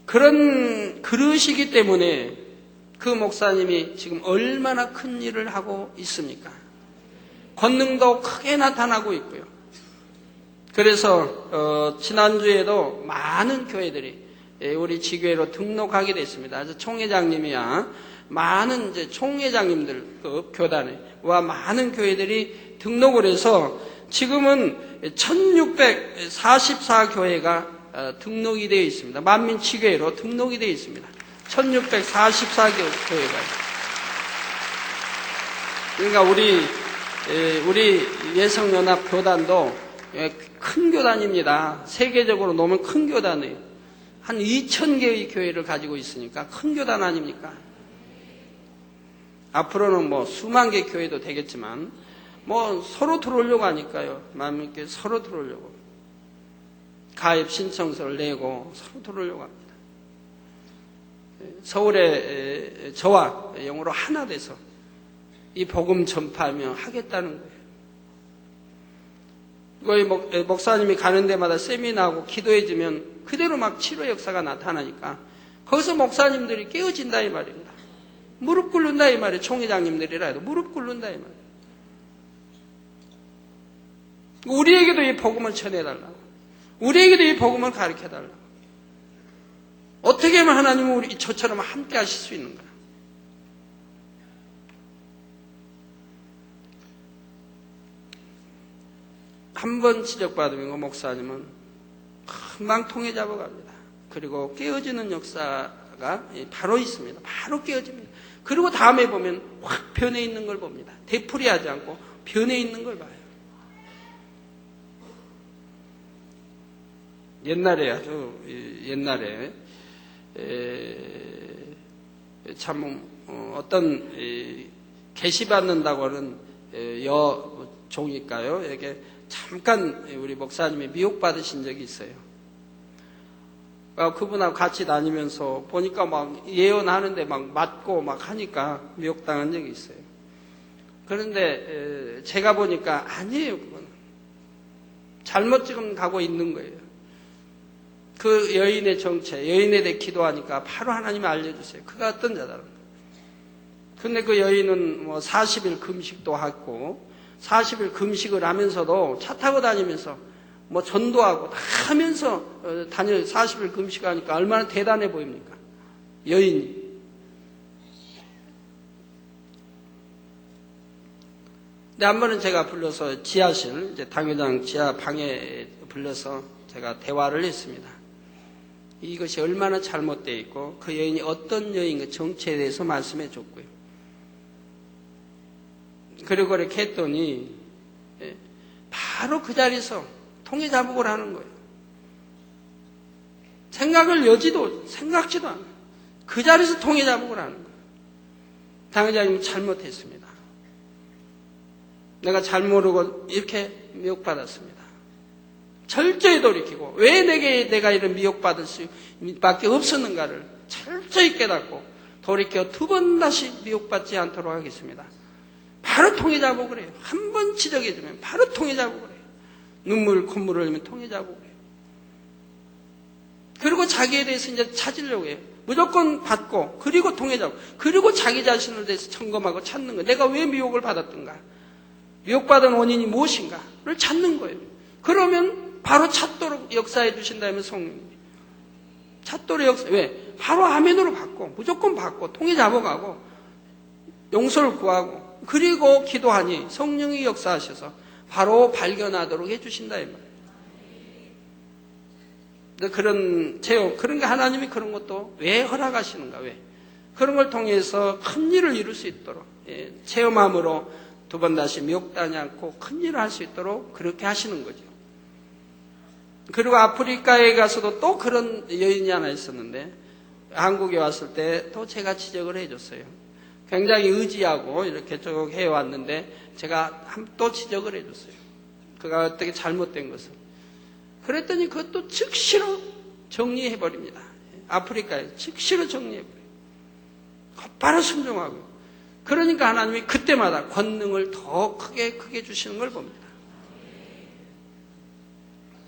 그런 그릇이기 때문에 그 목사님이 지금 얼마나 큰 일을 하고 있습니까? 권능도 크게 나타나고 있고요. 그래서 지난주에도 많은 교회들이 우리 지교회로 등록하게 됐습니다. 그래서 총회장님이야 많은 이제 총회장님들 교단에와 많은 교회들이 등록을 해서 지금은 1644교회가 등록이 되어 있습니다. 만민지교회로 등록이 되어 있습니다. 1644교회가. 그러니까 우리 예성연합 교단도 큰 교단입니다. 세계적으로 놓으면 큰 교단이에요. 한 2,000개의 교회를 가지고 있으니까 큰 교단 아닙니까? 앞으로는 뭐 수만 개 교회도 되겠지만 뭐 서로 들어오려고 하니까요. 마음 있게 서로 들어오려고. 가입 신청서를 내고 서로 들어오려고 합니다. 서울에 저와 영어로 하나 돼서 이 복음 전파하며 하겠다는 거예요. 거의 목사님이 가는 데마다 세미나하고 기도해주면 그대로 막 치료 역사가 나타나니까 거기서 목사님들이 깨어진다 이 말입니다. 무릎 꿇는다 이 말이에요. 총회장님들이라 해도 무릎 꿇는다 이 말이에요. 우리에게도 이 복음을 전해달라고. 우리에게도 이 복음을 가르쳐달라고. 어떻게 하면 하나님은 우리 저처럼 함께 하실 수 있는가? 한 번 지적받으면 목사님은 금방 통해 잡아갑니다. 그리고 깨어지는 역사가 바로 있습니다. 바로 깨어집니다. 그리고 다음에 보면 확 변해 있는 걸 봅니다. 되풀이하지 않고 변해 있는 걸 봐요. 옛날에 아주 옛날에 참 어떤 계시받는다고 하는 여종일까요? 이게 잠깐 우리 목사님이 미혹받으신 적이 있어요. 그분하고 같이 다니면서 보니까 막 예언하는데 막 맞고 막 하니까 미혹당한 적이 있어요. 그런데 제가 보니까 아니에요. 그건 잘못 지금 가고 있는 거예요. 그 여인의 정체, 여인에 대해 기도하니까 바로 하나님이 알려주세요. 그가 어떤 자다는 거예요. 근데 그 여인은 뭐 40일 금식도 하고 40일 금식을 하면서도 차 타고 다니면서 뭐 전도하고 다 하면서 40일 금식하니까 얼마나 대단해 보입니까? 여인이. 근데 한 번은 제가 불러서 지하실, 이제 당회장 지하 방에 불러서 제가 대화를 했습니다. 이것이 얼마나 잘못되어 있고 그 여인이 어떤 여인의 정체에 대해서 말씀해 줬고요. 그리고 그렇게 했더니 바로 그 자리에서 통해자복을 하는 거예요. 생각지도 않아요. 그 자리에서 통해자복을 하는 거예요. 당회장님이 잘못했습니다. 내가 잘 모르고 이렇게 미혹받았습니다. 철저히 돌이키고 왜 내가 이런 미혹받을 수밖에 없었는가를 철저히 깨닫고 돌이켜 두 번 다시 미혹받지 않도록 하겠습니다. 바로 통해자복을 해요. 한 번 지적해주면 바로 통해자복을 해요. 눈물 콧물을 흘리면 통해자복을 해요. 그리고 자기에 대해서 이제 찾으려고 해요. 무조건 받고 그리고 통해자복, 그리고 자기 자신을 대해서 점검하고 찾는 거예요. 내가 왜 미혹을 받았던가, 미혹받은 원인이 무엇인가를 찾는 거예요. 그러면 바로 찾도록 역사해 주신다면 성령님. 찾도록 역사, 왜? 바로 아멘으로 받고, 무조건 받고, 통해 잡아가고, 용서를 구하고, 그리고 기도하니 성령이 역사하셔서 바로 발견하도록 해 주신다, 이 말이에요. 그런 체험, 그러니까 하나님이 그런 것도 왜 허락하시는가, 왜? 그런 걸 통해서 큰 일을 이룰 수 있도록, 체험함으로 두 번 다시 미혹당하지 않고 큰 일을 할 수 있도록 그렇게 하시는 거죠. 그리고 아프리카에 가서도 또 그런 여인이 하나 있었는데 한국에 왔을 때 또 제가 지적을 해줬어요. 굉장히 의지하고 이렇게 쭉 해왔는데 제가 또 지적을 해줬어요. 그가 어떻게 잘못된 것을. 그랬더니 그것도 즉시로 정리해버립니다. 아프리카에 즉시로 정리해버려요. 곧바로 순종하고. 그러니까 하나님이 그때마다 권능을 더 크게 주시는 걸 봅니다.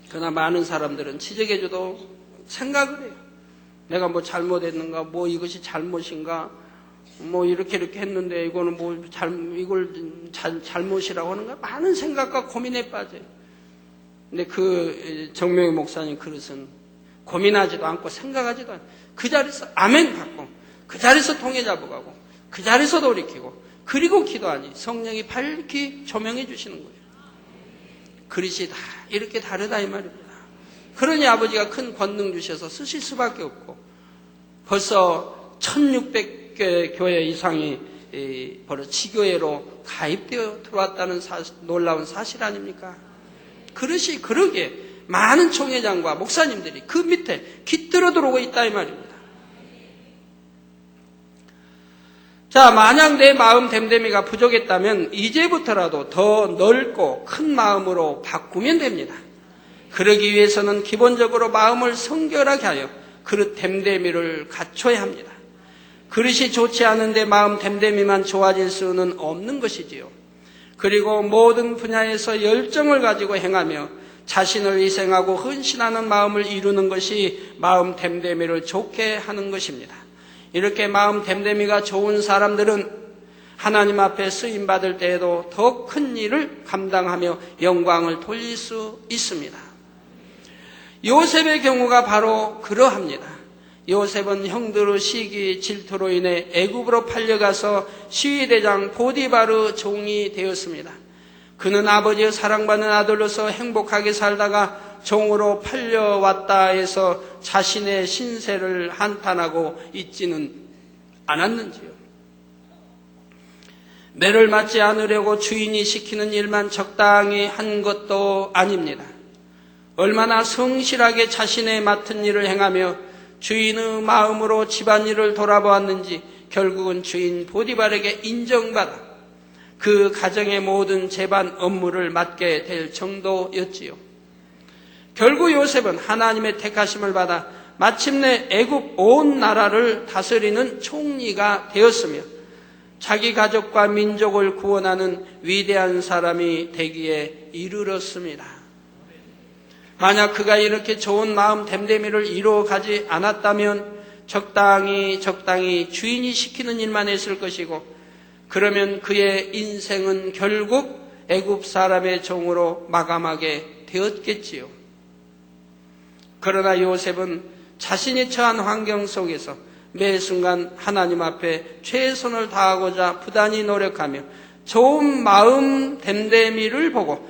그러나 많은 사람들은 지적해줘도 생각을 해요. 내가 뭐 잘못했는가, 뭐 이것이 잘못인가, 뭐 이렇게 했는데 이거는 이걸 잘못이라고 하는가, 많은 생각과 고민에 빠져요. 근데 그 정명희 목사님 그릇은 고민하지도 않고 생각하지도 않고 그 자리에서 아멘 받고 그 자리에서 통해 잡아가고 그 자리에서 돌이키고 그리고 기도하니 성령이 밝히 조명해 주시는 거예요. 그릇이 다 이렇게 다르다 이 말입니다. 그러니 아버지가 큰 권능 주셔서 쓰실 수밖에 없고 벌써 1600개 교회 이상이 바로 지교회로 가입되어 들어왔다는 놀라운 사실 아닙니까? 그릇이 그러게 많은 총회장과 목사님들이 그 밑에 깃들어 들어오고 있다 이 말입니다. 자, 만약 내 마음 됨됨이가 부족했다면 이제부터라도 더 넓고 큰 마음으로 바꾸면 됩니다. 그러기 위해서는 기본적으로 마음을 성결하게 하여 그릇 됨됨이를 갖춰야 합니다. 그릇이 좋지 않은데 마음 됨됨이만 좋아질 수는 없는 것이지요. 그리고 모든 분야에서 열정을 가지고 행하며 자신을 희생하고 헌신하는 마음을 이루는 것이 마음 됨됨이를 좋게 하는 것입니다. 이렇게 마음 됨됨이가 좋은 사람들은 하나님 앞에 쓰임받을 때에도 더 큰 일을 감당하며 영광을 돌릴 수 있습니다. 요셉의 경우가 바로 그러합니다. 요셉은 형들의 시기 질투로 인해 애굽으로 팔려가서 시위대장 보디바르 종이 되었습니다. 그는 아버지의 사랑받는 아들로서 행복하게 살다가 종으로 팔려왔다 해서 자신의 신세를 한탄하고 있지는 않았는지요. 매를 맞지 않으려고 주인이 시키는 일만 적당히 한 것도 아닙니다. 얼마나 성실하게 자신의 맡은 일을 행하며 주인의 마음으로 집안일을 돌아보았는지 결국은 주인 보디발에게 인정받아 그 가정의 모든 재반 업무를 맡게 될 정도였지요. 결국 요셉은 하나님의 택하심을 받아 마침내 애굽 온 나라를 다스리는 총리가 되었으며 자기 가족과 민족을 구원하는 위대한 사람이 되기에 이르렀습니다. 만약 그가 이렇게 좋은 마음 됨됨이를 이루어가지 않았다면 적당히 주인이 시키는 일만 했을 것이고 그러면 그의 인생은 결국 애굽 사람의 종으로 마감하게 되었겠지요. 그러나 요셉은 자신이 처한 환경 속에서 매 순간 하나님 앞에 최선을 다하고자 부단히 노력하며 좋은 마음 됨됨이를 보고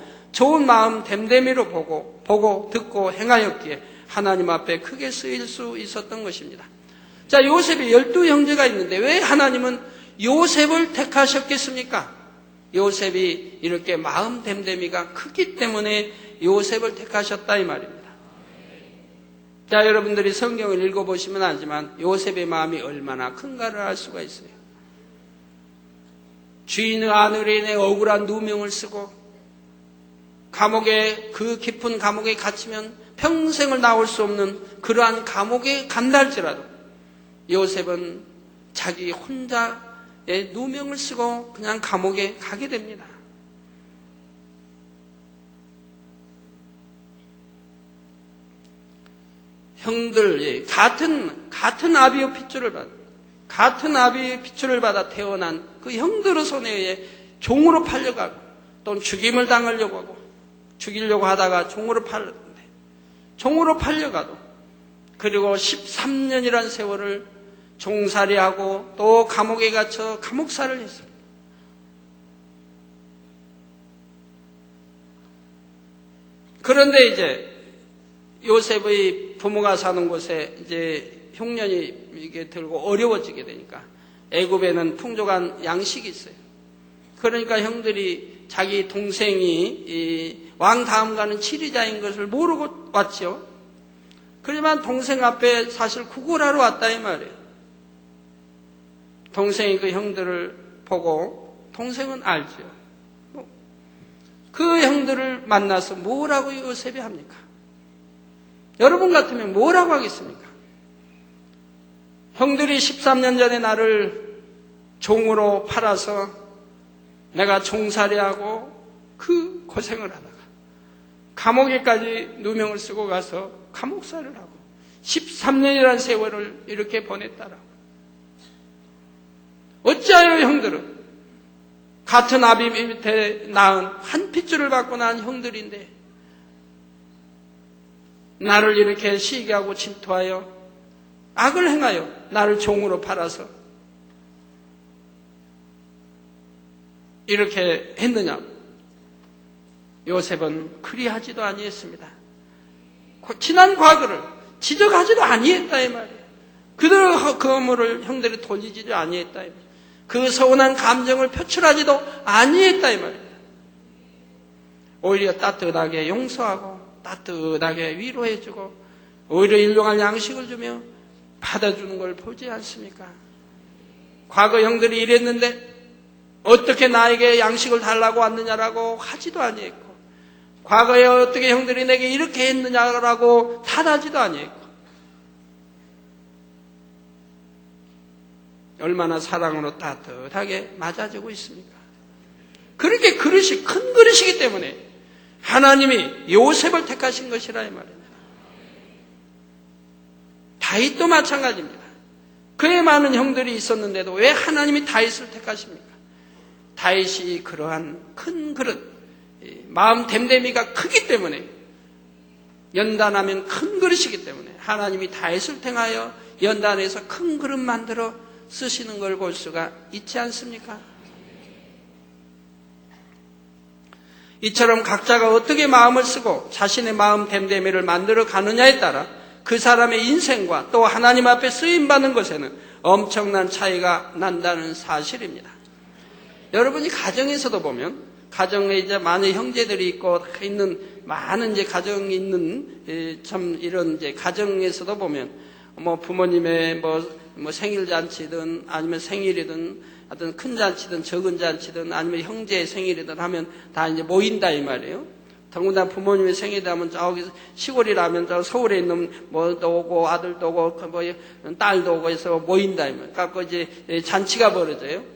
듣고 행하였기에 하나님 앞에 크게 쓰일 수 있었던 것입니다. 자, 요셉이 12형제가 있는데 왜 하나님은 요셉을 택하셨겠습니까? 요셉이 이렇게 마음 됨됨이가 크기 때문에 요셉을 택하셨다 이 말입니다. 자, 여러분들이 성경을 읽어보시면 알지만 요셉의 마음이 얼마나 큰가를 알 수가 있어요. 주인의 아내로 인해 억울한 누명을 쓰고 그 깊은 감옥에 갇히면 평생을 나올 수 없는 그러한 감옥에 간달지라도 요셉은 자기 혼자의 누명을 쓰고 그냥 감옥에 가게 됩니다. 형들, 같은 아비의 핏줄을 받아 태어난 그 형들의 손에 의해 종으로 팔려가고 또는 죽임을 당하려고 하고 죽이려고 하다가 종으로 팔려가도 그리고 13년이라는 세월을 종살이하고 또 감옥에 갇혀 감옥살을 했습니다. 그런데 이제 요셉의 부모가 사는 곳에 이제 흉년이 이게 들고 어려워지게 되니까 애굽에는 풍족한 양식이 있어요. 그러니까 형들이 자기 동생이 왕 다음 가는 치리자인 것을 모르고 왔죠. 그렇지만 동생 앞에 사실 구걸하러 왔다 이 말이에요. 동생이 그 형들을 보고 동생은 알죠. 그 형들을 만나서 뭐라고 요셉이 합니까? 여러분 같으면 뭐라고 하겠습니까? 형들이 13년 전에 나를 종으로 팔아서 내가 종살이하고 그 고생을 하다가 감옥에까지 누명을 쓰고 가서 감옥살을 하고 13년이라는 세월을 이렇게 보냈다라고. 어찌하여 형들은 같은 아비 밑에 낳은 한 핏줄을 받고 낳은 형들인데 나를 이렇게 시기하고 질투하여 악을 행하여 나를 종으로 팔아서 이렇게 했느냐? 요셉은 그리하지도 아니했습니다. 지난 과거를 지적하지도 아니했다 이 말이에요. 그들의 그 업무를 형들이 돌리지도 아니했다 이 말이에요. 그 서운한 감정을 표출하지도 아니했다 이 말이에요. 오히려 따뜻하게 용서하고 따뜻하게 위로해주고 오히려 일용할 양식을 주며 받아주는 걸 보지 않습니까? 과거 형들이 이랬는데 어떻게 나에게 양식을 달라고 왔느냐라고 하지도 아니했고, 과거에 어떻게 형들이 내게 이렇게 했느냐라고 탓하지도 아니했고, 얼마나 사랑으로 따뜻하게 맞아주고 있습니까? 그렇게 그릇이 큰 그릇이기 때문에 하나님이 요셉을 택하신 것이라 이 말입니다. 다윗도 마찬가지입니다. 그의 많은 형들이 있었는데도 왜 하나님이 다윗을 택하십니까? 다윗이 그러한 큰 그릇, 마음 됨됨이가 크기 때문에, 연단하면 큰 그릇이기 때문에 하나님이 다윗을 통하여 연단해서 큰 그릇 만들어 쓰시는 걸 볼 수가 있지 않습니까? 이처럼 각자가 어떻게 마음을 쓰고 자신의 마음 됨됨이를 만들어 가느냐에 따라 그 사람의 인생과 또 하나님 앞에 쓰임받는 것에는 엄청난 차이가 난다는 사실입니다. 여러분이 가정에서도 보면, 가정에 이제 많은 형제들이 있고 있는 많은 이제 가정이 있는 참 이런 이제 가정에서도 보면 뭐 부모님의 뭐 생일 잔치든 아니면 생일이든 어떤 큰 잔치든 적은 잔치든 아니면 형제의 생일이든 하면 다 이제 모인다 이 말이에요. 더군다나 부모님의 생일이 하면 저기 시골이라면 저 서울에 있는 뭐도 오고 아들도 오고 뭐 딸도 오고 해서 모인다 이 말이에요. 그러니까 이제 잔치가 벌어져요.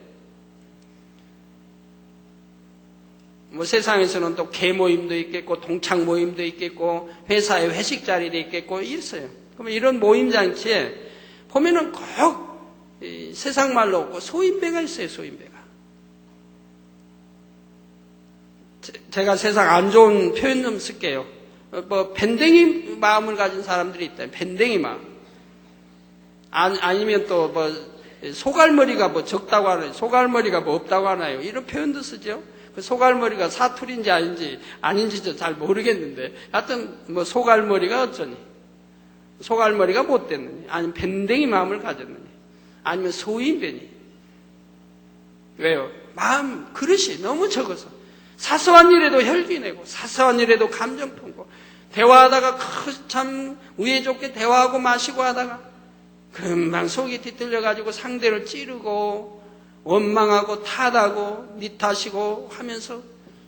뭐 세상에서는 또 개 모임도 있겠고 동창 모임도 있겠고 회사의 회식 자리도 있겠고 있어요. 그러면 이런 모임 잔치에 보면은 꼭 세상 말로 없고 소인배가 있어요. 소인배가. 제가 세상 안 좋은 표현 좀 쓸게요. 뭐 밴댕이 마음을 가진 사람들이 있다. 밴댕이 마음. 아니면 또 뭐 소갈머리가 뭐 적다고 하나요? 소갈머리가 뭐 없다고 하나요? 이런 표현도 쓰죠. 그 소갈머리가 사투리인지 아닌지 잘 모르겠는데, 하여튼 뭐 소갈머리가 어쩌니? 소갈머리가 못 됐느니? 아니면 밴댕이 마음을 가졌느니? 아니면 소인배니? 왜요? 마음 그릇이 너무 적어서 사소한 일에도 혈기 내고 사소한 일에도 감정 품고 대화하다가 참 우애 좋게 대화하고 마시고 하다가 금방 속이 뒤틀려가지고 상대를 찌르고 원망하고 탓하고 니 탓이고 하면서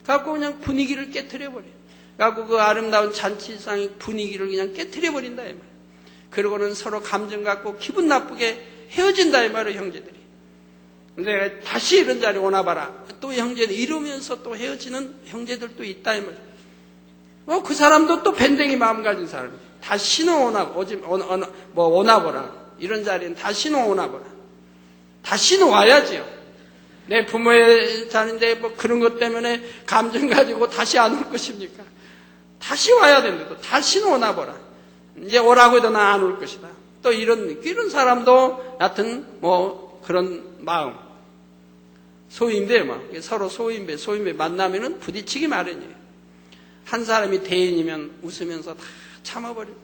갖고 그냥 분위기를 깨트려버려요. 갖고 그 아름다운 잔치상의 분위기를 그냥 깨트려버린다 이 말이에요. 그러고는 서로 감정 갖고 기분 나쁘게 헤어진다 이 말이에요. 형제들이. 근데 다시 이런 자리 오나봐라. 또 형제들 이러면서 또 헤어지는 형제들도 있다 이 말이에요. 그 사람도 또 밴댕이 마음 가진 사람이에요. 다시는 오나보라. 이런 자리는 다시는 오나보라. 다시는 와야지요. 내 부모의 자리인데 뭐 그런 것 때문에 감정 가지고 다시 안 올 것입니까? 다시 와야 됩니다. 다시는 오나보라. 이제 오라고 해도 나 안 올 것이다. 또 이런 사람도 여하튼 뭐 그런 마음. 소인배 마음. 서로 소인배 만나면은 부딪히기 마련이에요. 한 사람이 대인이면 웃으면서 다 참아버리고,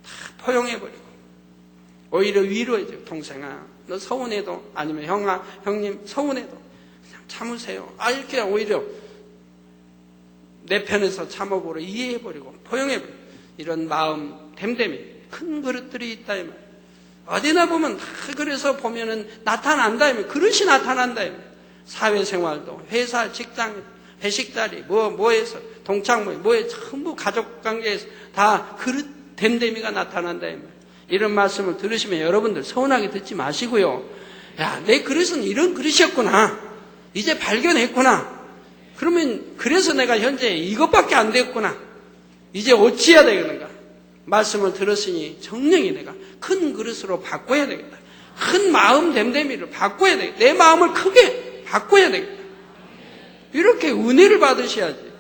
다 포용해버리고, 오히려 위로해줘요. 동생아, 너 서운해도, 아니면 형님 서운해도 그냥 참으세요. 이렇게 오히려 내 편에서 참아보고 이해해버리고 포용해버리고, 이런 마음 됨됨이 큰 그릇들이 있다 이 말이에요. 어디나 보면 다 그래서 보면은 나타난다 이 말이에요. 그릇이 나타난다 이 말이에요. 사회생활도 회사, 직장, 회식자리 뭐에서 동창 뭐에 전부 가족관계에서 다 그릇 됨됨이가 나타난다 이 말이에요. 이런 말씀을 들으시면 여러분들 서운하게 듣지 마시고요. 야, 내 그릇은 이런 그릇이었구나. 이제 발견했구나. 그러면 그래서 내가 현재 이것밖에 안 됐구나. 이제 어찌해야 되겠는가. 말씀을 들었으니 정령이 내가 큰 그릇으로 바꿔야 되겠다. 큰 마음 됨됨이를 바꿔야 되겠다. 내 마음을 크게 바꿔야 되겠다. 이렇게 은혜를 받으셔야지.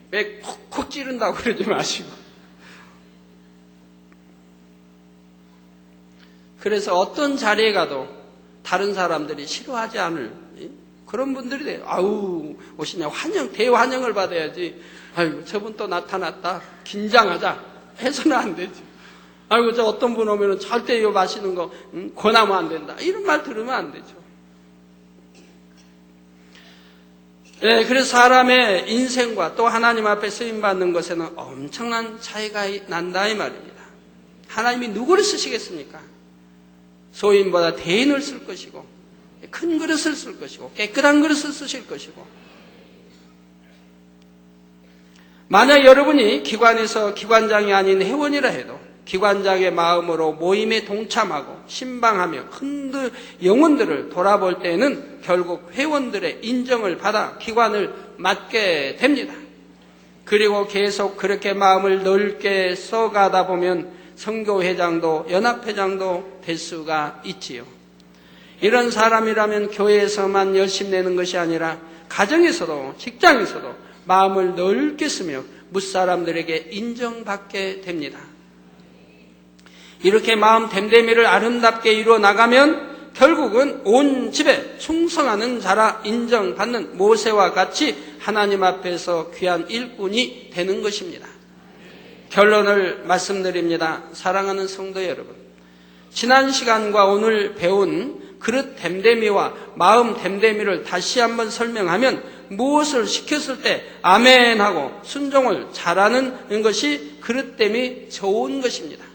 왜 콕콕 찌른다고 그러지 마시고. 그래서 어떤 자리에 가도 다른 사람들이 싫어하지 않을 그런 분들이 돼요. 아우, 오시냐, 대환영을 받아야지. 아이고, 저분 또 나타났다. 긴장하자. 해서는 안 되지. 아이고, 저 어떤 분 오면은 절대 이거 마시는 거, 권하면 안 된다. 이런 말 들으면 안 되죠. 예, 그래서 사람의 인생과 또 하나님 앞에 쓰임받는 것에는 엄청난 차이가 난다 이 말입니다. 하나님이 누구를 쓰시겠습니까? 소인보다 대인을 쓸 것이고 큰 그릇을 쓸 것이고 깨끗한 그릇을 쓰실 것이고, 만약 여러분이 기관에서 기관장이 아닌 회원이라 해도 기관장의 마음으로 모임에 동참하고 신방하며 영혼들을 돌아볼 때는 결국 회원들의 인정을 받아 기관을 맡게 됩니다. 그리고 계속 그렇게 마음을 넓게 써가다 보면 선교회장도 연합회장도 될 수가 있지요. 이런 사람이라면 교회에서만 열심히 내는 것이 아니라 가정에서도 직장에서도 마음을 넓게 쓰며 뭇사람들에게 인정받게 됩니다. 이렇게 마음 됨됨이를 아름답게 이루어 나가면 결국은 온 집에 충성하는 자라 인정받는 모세와 같이 하나님 앞에서 귀한 일꾼이 되는 것입니다. 결론을 말씀드립니다. 사랑하는 성도 여러분, 지난 시간과 오늘 배운 그릇 됨됨이와 마음 됨됨이를 다시 한번 설명하면 무엇을 시켰을 때 아멘 하고 순종을 잘하는 것이 그릇됨이 좋은 것입니다.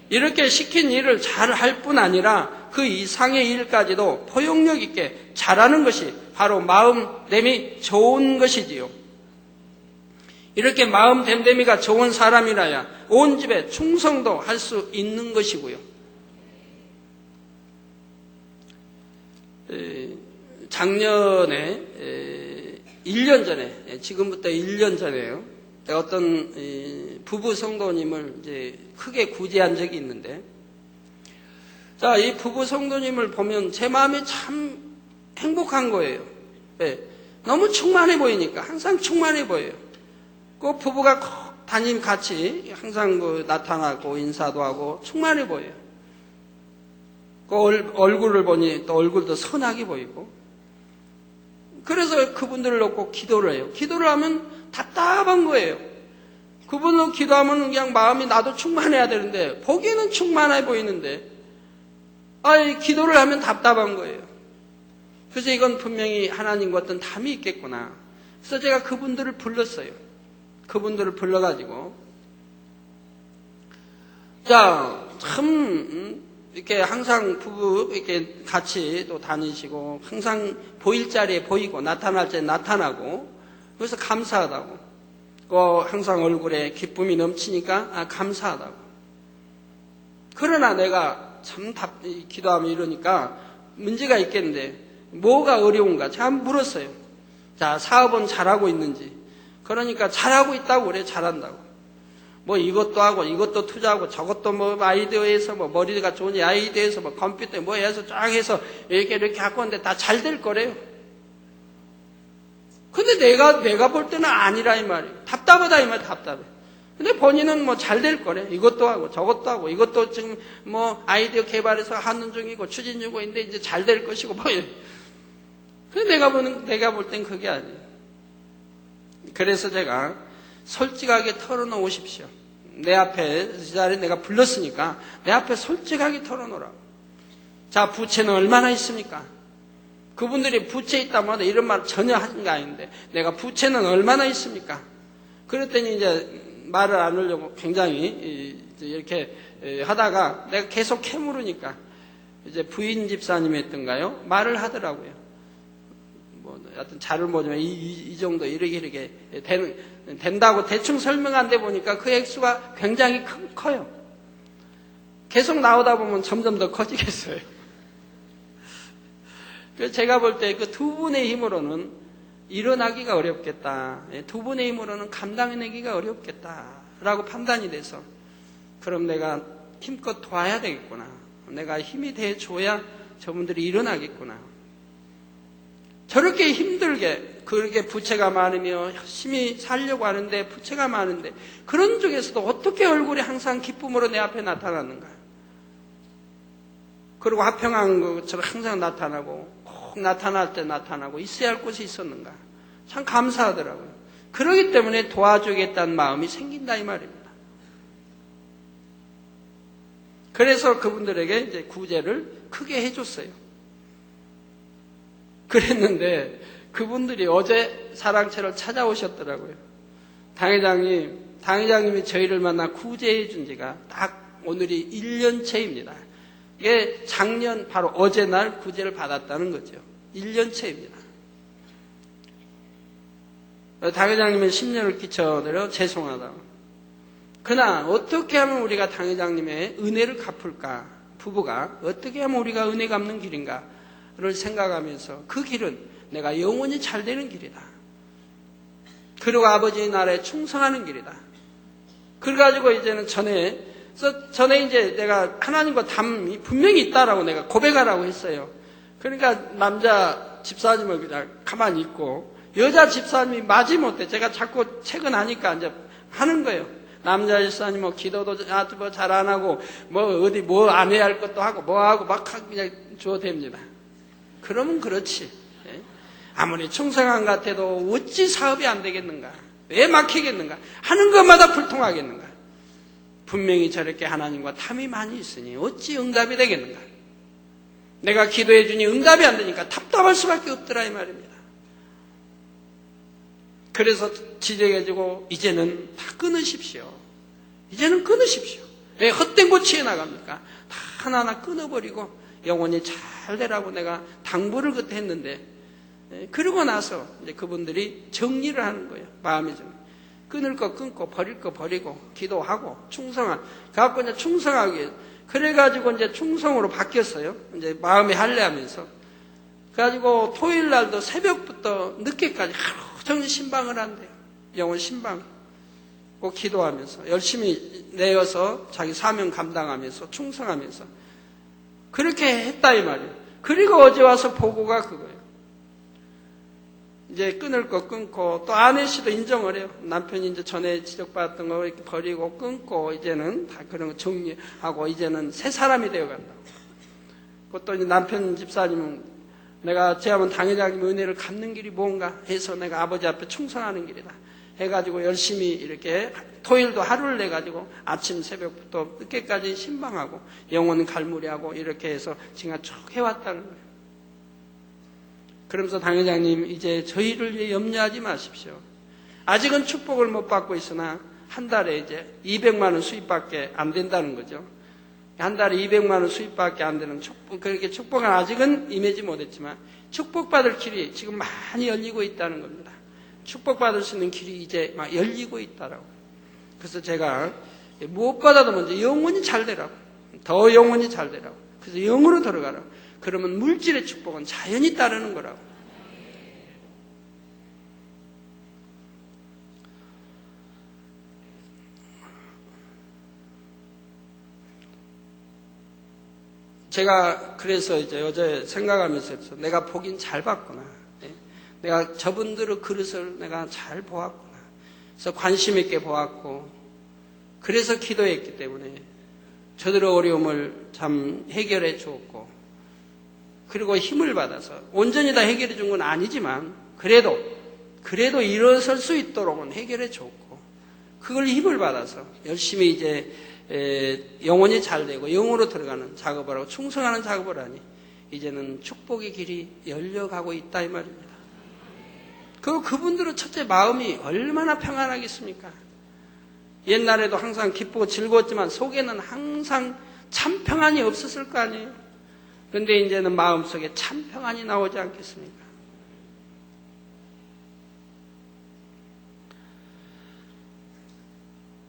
이렇게 시킨 일을 잘할 뿐 아니라 그 이상의 일까지도 포용력 있게 잘하는 것이 바로 마음됨이 좋은 것이지요. 이렇게 마음됨됨이가 좋은 사람이라야 온 집에 충성도 할 수 있는 것이고요. 작년에 1년 전에, 지금부터 1년 전에요, 어떤 부부 성도님을 이제 크게 구제한 적이 있는데, 자, 이 부부 성도님을 보면 제 마음이 참 행복한 거예요. 네. 너무 충만해 보이니까, 항상 충만해 보여요. 그 부부가 담임 같이 항상 나타나고 인사도 하고 충만해 보여요. 그 얼굴을 보니 또 얼굴도 선하게 보이고. 그래서 그분들을 놓고 기도를 해요. 기도를 하면 답답한 거예요. 그분을 기도하면 그냥 마음이 나도 충만해야 되는데 보기에는 충만해 보이는데 기도를 하면 답답한 거예요. 그래서 이건 분명히 하나님과 어떤 담이 있겠구나. 그래서 제가 그분들을 불렀어요. 그분들을 불러가지고 참 이렇게 항상 부부 이렇게 같이 또 다니시고 항상 보일 자리에 보이고 나타날 때 나타나고, 그래서 감사하다고, 항상 얼굴에 기쁨이 넘치니까 감사하다고. 그러나 내가 참 기도하면 이러니까 문제가 있겠는데 뭐가 어려운가 제가 한번 물었어요. 자, 사업은 잘하고 있는지. 그러니까 잘하고 있다고 그래. 잘한다고. 뭐 이것도 하고 이것도 투자하고 저것도 뭐 아이디어에서 뭐 머리가 좋으니 아이디어에서 뭐 컴퓨터에 뭐 해서 쫙 해서 이렇게 갖고 왔는데 다 잘 될 거래요. 근데 내가 볼 때는 아니라 이 말이에요. 답답하다 이 말. 답답해. 근데 본인은 뭐 잘 될 거래. 이것도 하고 저것도 하고 이것도 지금 뭐 아이디어 개발해서 하는 중이고 추진 중인데 이제 잘 될 것이고 뭐. 근데 내가 볼 땐 그게 아니에요. 그래서 제가 솔직하게 털어놓으십시오. 내 앞에 이 자리에 내가 불렀으니까 내 앞에 솔직하게 털어놓으라고. 자, 부채는 얼마나 있습니까? 그분들이 부채 있다면 이런 말 전혀 하는 게 아닌데 내가 부채는 얼마나 있습니까? 그랬더니 이제 말을 안 하려고 굉장히 이렇게 하다가 내가 계속 캐물으니까 이제 부인 집사님이었던가요? 말을 하더라고요. 하여튼 잘을 모르면 이 정도 이렇게 된다고 대충 설명한 데 보니까 그 액수가 굉장히 커요. 계속 나오다 보면 점점 더 커지겠어요. 그래서 제가 볼 때 그 두 분의 힘으로는 일어나기가 어렵겠다. 두 분의 힘으로는 감당해내기가 어렵겠다라고 판단이 돼서, 그럼 내가 힘껏 도와야 되겠구나. 내가 힘이 돼줘야 저분들이 일어나겠구나. 저렇게 힘들게 그렇게 부채가 많으며 열심히 살려고 하는데 부채가 많은데 그런 중에서도 어떻게 얼굴이 항상 기쁨으로 내 앞에 나타나는가. 그리고 화평한 것처럼 항상 나타나고 꼭 나타날 때 나타나고 있어야 할 곳이 있었는가. 참 감사하더라고요. 그러기 때문에 도와주겠다는 마음이 생긴다 이 말입니다. 그래서 그분들에게 이제 구제를 크게 해줬어요. 그랬는데 그분들이 어제 사랑채를 찾아오셨더라고요. 당회장님이 저희를 만나 구제해 준 지가 딱 오늘이 1년째입니다. 이게 작년 바로 어제 날 구제를 받았다는 거죠. 1년째입니다. 당회장님은 10년을 끼쳐드려 죄송하다고. 그러나 어떻게 하면 우리가 당회장님의 은혜를 갚을까? 부부가 어떻게 하면 우리가 은혜 갚는 길인가를 생각하면서 그 길은 내가 영원히 잘 되는 길이다. 그리고 아버지의 나라에 충성하는 길이다. 그래가지고 이제는 전에 이제 내가 하나님과 담이 분명히 있다라고 내가 고백하라고 했어요. 그러니까 남자 집사님을 그냥 가만히 있고 여자 집사님이 마지못해 제가 자꾸 퇴근하니까 이제 하는 거예요. 남자 집사님 뭐 기도도 잘 안 하고 어디 안 해야 할 것도 하고 하고 막 그냥 줘댑니다. 그러면 그렇지. 아무리 충성한 것 같아도 어찌 사업이 안 되겠는가? 왜 막히겠는가? 하는 것마다 불통하겠는가? 분명히 저렇게 하나님과 탐이 많이 있으니 어찌 응답이 되겠는가? 내가 기도해 주니 응답이 안 되니까 답답할 수밖에 없더라 이 말입니다. 그래서 지적해주고 이제는 다 끊으십시오. 이제는 끊으십시오. 왜 헛된 고치에 나갑니까? 다 하나하나 끊어버리고 영원히 잘 되라고 내가 당부를 그때 했는데 그러고 나서 이제 그분들이 정리를 하는 거예요. 마음의 정리. 끊을 거 끊고 버릴 거 버리고 기도하고 그래갖고 이제 충성하기. 그래가지고 이제 충성으로 바뀌었어요. 이제 마음에 할례하면서. 그래가지고 토요일 날도 새벽부터 늦게까지 하루 종일 신방을 한대요. 영혼 신방. 꼭 기도하면서 열심히 내어서 자기 사명 감당하면서 충성하면서 그렇게 했다 이 말이에요. 그리고 어제 와서 보고가 그거예요. 이제 끊을 거 끊고 또 아내 씨도 인정을 해요. 남편이 이제 전에 지적받았던 거 이렇게 버리고 끊고 이제는 다 그런 거 정리하고 이제는 새 사람이 되어 간다고. 그것도 이제 남편 집사님은 내가 제하면 당회장님 은혜를 갚는 길이 뭔가 해서 내가 아버지 앞에 충성하는 길이다. 해가지고 열심히 이렇게 토요일도 하루를 내가지고 아침 새벽부터 늦게까지 신방하고 영혼 갈무리하고 이렇게 해서 지금 쭉 해왔다는 거예요. 그러면서 당회장님 이제 저희를 위해 염려하지 마십시오. 아직은 축복을 못 받고 있으나 한 달에 이제 200만 원 수입밖에 안 된다는 거죠. 한 달에 200만 원 수입밖에 안 되는 축복, 그렇게 축복은 아직은 임하지 못했지만 축복받을 길이 지금 많이 열리고 있다는 겁니다. 축복받을 수 있는 길이 이제 막 열리고 있다라고. 그래서 제가 무엇보다도 먼저 영혼이 잘 되라고. 더 영혼이 잘 되라고. 그래서 영으로 들어가라고. 그러면 물질의 축복은 자연히 따르는 거라고. 제가 그래서 이제 어제 생각하면서 내가 보긴 잘 봤구나. 내가 저분들의 그릇을 내가 잘 보았구나. 그래서 관심 있게 보았고, 그래서 기도했기 때문에 저들의 어려움을 참 해결해 주었고, 그리고 힘을 받아서 온전히 다 해결해 준 건 아니지만 그래도 일어설 수 있도록은 해결해 줬고 그걸 힘을 받아서 열심히 이제 영혼이 잘 되고 영으로 들어가는 작업을 하고 충성하는 작업을 하니 이제는 축복의 길이 열려가고 있다 이 말입니다. 그분들은 첫째 마음이 얼마나 평안하겠습니까? 옛날에도 항상 기쁘고 즐거웠지만 속에는 항상 참 평안이 없었을 거 아니에요. 그런데 이제는 마음속에 참 평안이 나오지 않겠습니까?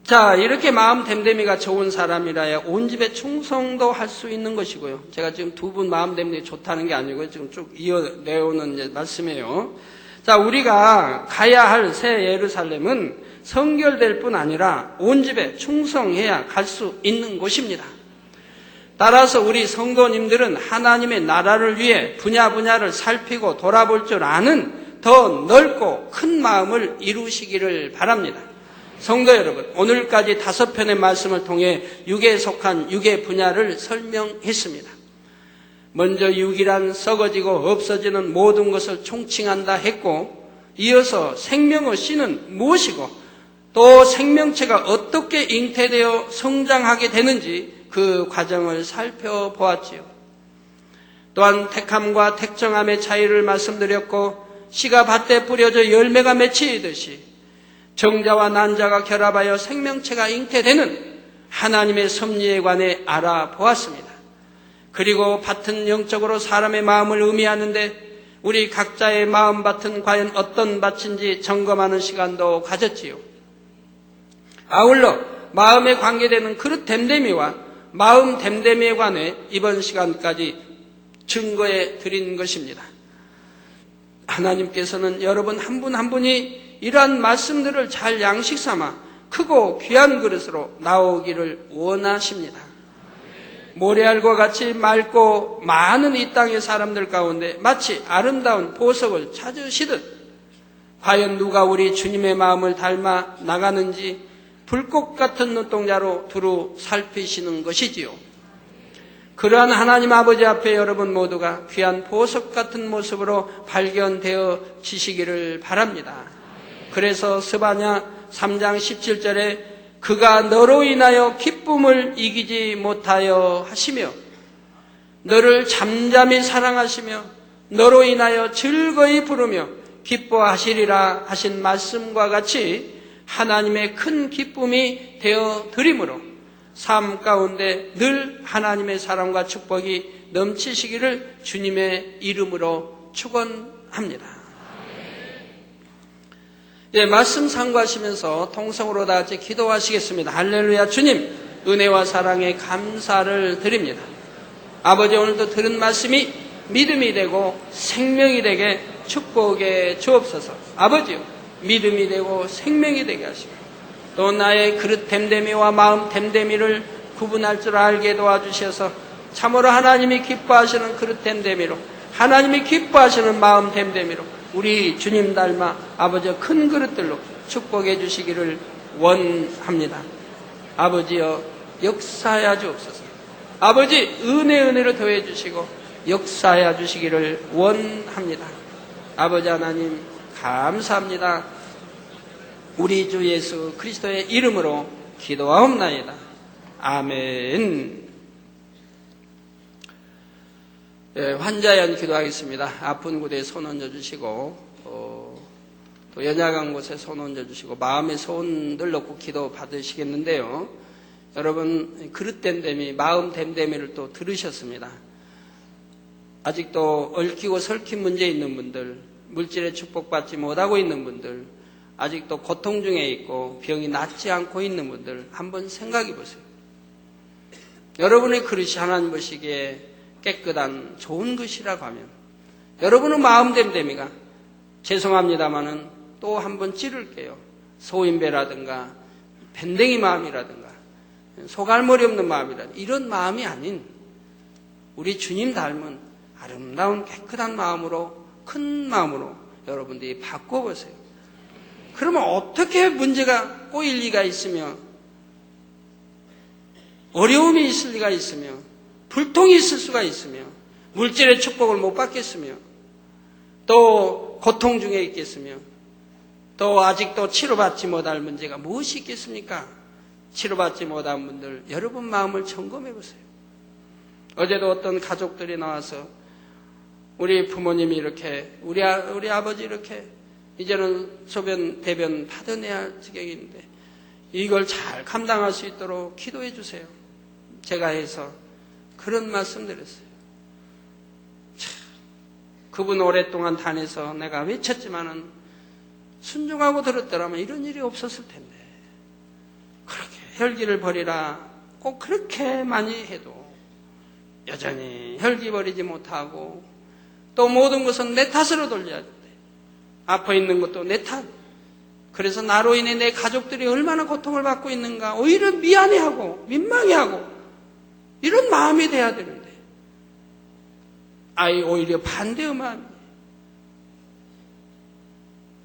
자, 이렇게 마음 됨됨이가 좋은 사람이라야 온 집에 충성도 할 수 있는 것이고요. 제가 지금 두 분 마음 됨됨이 좋다는 게 아니고요. 지금 쭉 이어내오는 이제 말씀이에요. 자, 우리가 가야 할 새 예루살렘은 성결될 뿐 아니라 온 집에 충성해야 갈 수 있는 곳입니다. 따라서 우리 성도님들은 하나님의 나라를 위해 분야를 살피고 돌아볼 줄 아는 더 넓고 큰 마음을 이루시기를 바랍니다. 성도 여러분, 오늘까지 5편의 말씀을 통해 육에 속한 육의 분야를 설명했습니다. 먼저 육이란 썩어지고 없어지는 모든 것을 총칭한다 했고, 이어서 생명의 씨는 무엇이고 또 생명체가 어떻게 잉태되어 성장하게 되는지 그 과정을 살펴보았지요. 또한 택함과 택정함의 차이를 말씀드렸고 씨가 밭에 뿌려져 열매가 맺히듯이 정자와 난자가 결합하여 생명체가 잉태되는 하나님의 섭리에 관해 알아보았습니다. 그리고 밭은 영적으로 사람의 마음을 의미하는데 우리 각자의 마음밭은 과연 어떤 밭인지 점검하는 시간도 가졌지요. 아울러 마음에 관계되는 그릇 됨됨이와 마음 됨됨이에 관해 이번 시간까지 증거해 드린 것입니다. 하나님께서는 여러분 한 분 한 분이 이러한 말씀들을 잘 양식 삼아 크고 귀한 그릇으로 나오기를 원하십니다. 모래알과 같이 맑고 많은 이 땅의 사람들 가운데 마치 아름다운 보석을 찾으시듯 과연 누가 우리 주님의 마음을 닮아 나가는지 불꽃 같은 눈동자로 두루 살피시는 것이지요. 그러한 하나님 아버지 앞에 여러분 모두가 귀한 보석 같은 모습으로 발견되어지시기를 바랍니다. 그래서 스바냐 3장 17절에 그가 너로 인하여 기쁨을 이기지 못하여 하시며 너를 잠잠히 사랑하시며 너로 인하여 즐거이 부르며 기뻐하시리라 하신 말씀과 같이 하나님의 큰 기쁨이 되어 드림으로 삶 가운데 늘 하나님의 사랑과 축복이 넘치시기를 주님의 이름으로 축원합니다. 예, 말씀 상고하시면서 통성으로 다 같이 기도하시겠습니다. 할렐루야. 주님, 은혜와 사랑에 감사를 드립니다. 아버지, 오늘도 들은 말씀이 믿음이 되고 생명이 되게 축복해 주옵소서. 아버지요, 믿음이 되고 생명이 되게 하시고 또 나의 그릇 됨됨이와 마음 됨됨이를 구분할 줄 알게 도와주셔서 참으로 하나님이 기뻐하시는 그릇 됨됨이로 하나님이 기뻐하시는 마음 됨됨이로 우리 주님 닮아 아버지의 큰 그릇들로 축복해 주시기를 원합니다. 아버지여 역사하여 주옵소서. 아버지 은혜를 더해 주시고 역사하여 주시기를 원합니다. 아버지 하나님 감사합니다. 우리 주 예수 그리스도의 이름으로 기도하옵나이다. 아멘. 예, 환자연 기도하겠습니다. 아픈 곳에 손 얹어주시고 또 연약한 곳에 손 얹어주시고 마음의 소원들 놓고 기도 받으시겠는데요. 여러분 그릇 됨됨이 마음 됨됨이를 또 들으셨습니다. 아직도 얽히고 설킨 문제 있는 분들, 물질의 축복받지 못하고 있는 분들, 아직도 고통 중에 있고 병이 낫지 않고 있는 분들 한번 생각해 보세요. 여러분의 그릇이 하나님 보시기에 깨끗한 좋은 것이라고 하면 여러분의 마음 됨됨이가 죄송합니다마는 또 한번 찌를게요. 소인배라든가 밴댕이 마음이라든가 소갈머리 없는 마음이라든가 이런 마음이 아닌 우리 주님 닮은 아름다운 깨끗한 마음으로 큰 마음으로 여러분들이 바꿔보세요. 그러면 어떻게 문제가 꼬일 리가 있으며 어려움이 있을 리가 있으며 불통이 있을 수가 있으며 물질의 축복을 못 받겠으며 또 고통 중에 있겠으며 또 아직도 치료받지 못할 문제가 무엇이 있겠습니까? 치료받지 못한 분들 여러분 마음을 점검해 보세요. 어제도 어떤 가족들이 나와서 우리 부모님이 이렇게 우리 아버지 이렇게 이제는 소변 대변 받아내야 할 지경인데 이걸 잘 감당할 수 있도록 기도해 주세요. 제가 해서 그런 말씀 드렸어요. 참, 그분 오랫동안 다녀서 내가 외쳤지만은 순종하고 들었더라면 이런 일이 없었을 텐데 그렇게 혈기를 버리라 꼭 그렇게 많이 해도 여전히 혈기 버리지 못하고 또 모든 것은 내 탓으로 돌려야 돼. 아파 있는 것도 내 탓. 그래서 나로 인해 내 가족들이 얼마나 고통을 받고 있는가 오히려 미안해하고 민망해하고 이런 마음이 돼야 되는데 오히려 반대의 마음이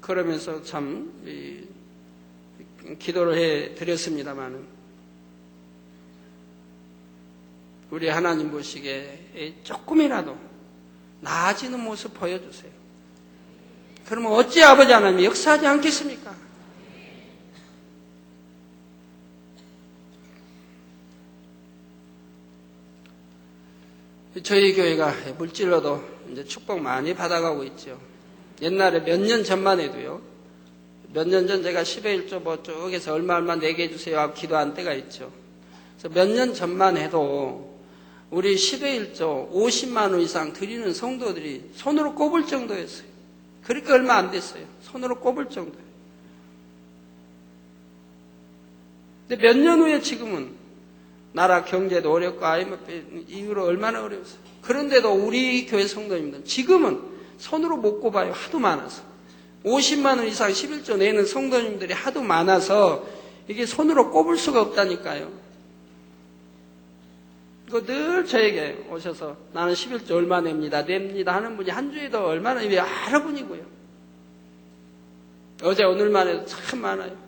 그러면서 참 기도를 해드렸습니다마는 우리 하나님 보시기에 조금이라도 나아지는 모습 보여주세요. 그러면 어찌 아버지 하나님이 역사하지 않겠습니까? 저희 교회가 물질로도 이제 축복 많이 받아가고 있죠. 옛날에 몇 년 전만 해도요. 몇 년 전 제가 10회 1조 뭐 쪽에서 얼마 내게 해주세요 하고 기도한 때가 있죠. 그래서 몇 년 전만 해도 우리 10회 1조 50만 원 이상 드리는 성도들이 손으로 꼽을 정도였어요. 그렇게 얼마 안 됐어요. 손으로 꼽을 정도예요. 근데 몇 년 후에 지금은 나라 경제도 어렵고 IMF 이후로 얼마나 어려웠어요. 그런데도 우리 교회 성도님들 지금은 손으로 못 꼽아요. 하도 많아서. 50만 원 이상 11조 내는 성도님들이 하도 많아서 이게 손으로 꼽을 수가 없다니까요. 이거 늘 저에게 오셔서 나는 11조 얼마 냅니다 하는 분이 한 주에도 얼마나 여러 분이고요. 어제 오늘만 해도 참 많아요.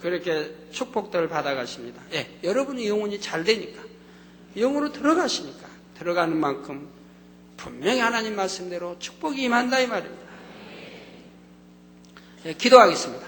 그렇게 축복들을 받아가십니다. 예, 여러분이 영혼이 잘 되니까, 영으로 들어가시니까, 들어가는 만큼 분명히 하나님 말씀대로 축복이 임한다 이 말입니다. 예, 기도하겠습니다.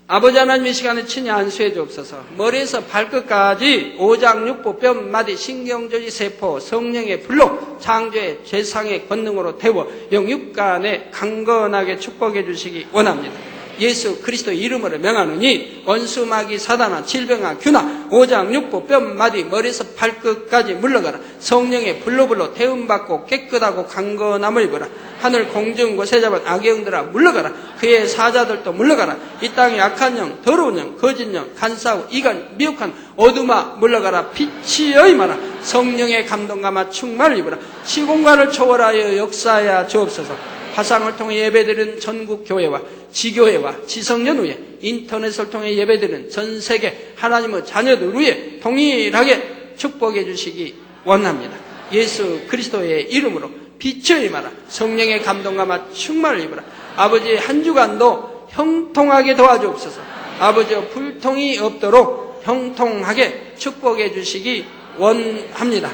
아버지 하나님 이 시간에 친히 안수해 주옵소서. 머리에서 발끝까지 오장육부 뼈마디 신경조지 세포 성령의 불로 창조의 죄상의 권능으로 태워 영육간에 강건하게 축복해 주시기 원합니다. 예수 그리스도의 이름으로 명하노니 원수 마귀 사단아 질병아 균아 오장육부 뼈마디 머리에서 발끝까지 물러가라. 성령의 불로 태움받고 깨끗하고 강건함을 입어라. 하늘 공중 곳에 잡은 악의 영들아 물러가라. 그의 사자들도 물러가라. 이 땅에 악한 영, 더러운 영, 거짓 영, 간사하고 이간, 미혹한 어둠아 물러가라. 빛이여 임하라. 성령의 감동감화 충만을 입어라. 시공간을 초월하여 역사하여 주옵소서. 화상을 통해 예배드리는 전국 교회와 지교회와 지성전 위에 인터넷을 통해 예배드리는 전 세계 하나님의 자녀들 위에 동일하게 축복해 주시기 원합니다. 예수 그리스도의 이름으로 빛을 임하라. 성령의 감동감화 충만을 입어라. 아버지 한 주간도 형통하게 도와주옵소서. 아버지 불통이 없도록 형통하게 축복해 주시기 원합니다.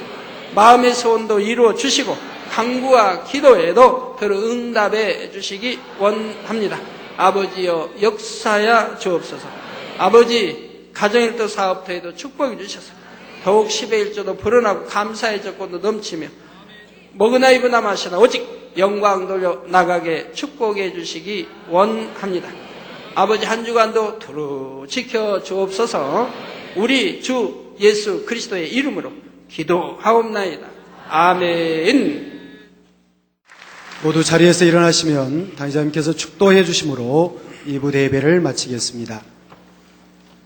마음의 소원도 이루어 주시고 간구와 기도에도 그를 응답해 주시기 원합니다. 아버지여 역사야 주옵소서. 아버지 가정일도 사업터에도 축복해 주셔서 더욱 10의 1조도 불어나고 감사의 적고도 넘치며 먹으나 입으나 마시나 오직 영광 돌려 나가게 축복해 주시기 원합니다. 아버지 한 주간도 두루 지켜 주옵소서. 우리 주 예수 그리스도의 이름으로 기도하옵나이다. 아멘. 모두 자리에서 일어나시면 당의자님께서 축도해 주심으로 2부 예배를 마치겠습니다.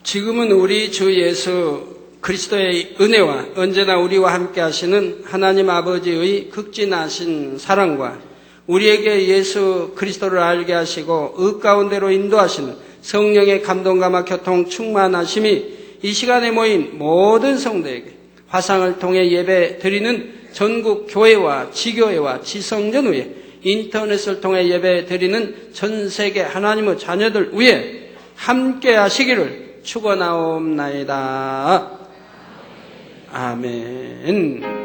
지금은 우리 주 예수 그리스도의 은혜와 언제나 우리와 함께 하시는 하나님 아버지의 극진하신 사랑과 우리에게 예수 그리스도를 알게 하시고 의 가운데로 인도하시는 성령의 감동감화 교통 충만하심이 이 시간에 모인 모든 성도에게 화상을 통해 예배 드리는 전국 교회와 지교회와 지성전 위에 인터넷을 통해 예배 드리는 전 세계 하나님의 자녀들 위에 함께 하시기를 축원하옵나이다. 아멘.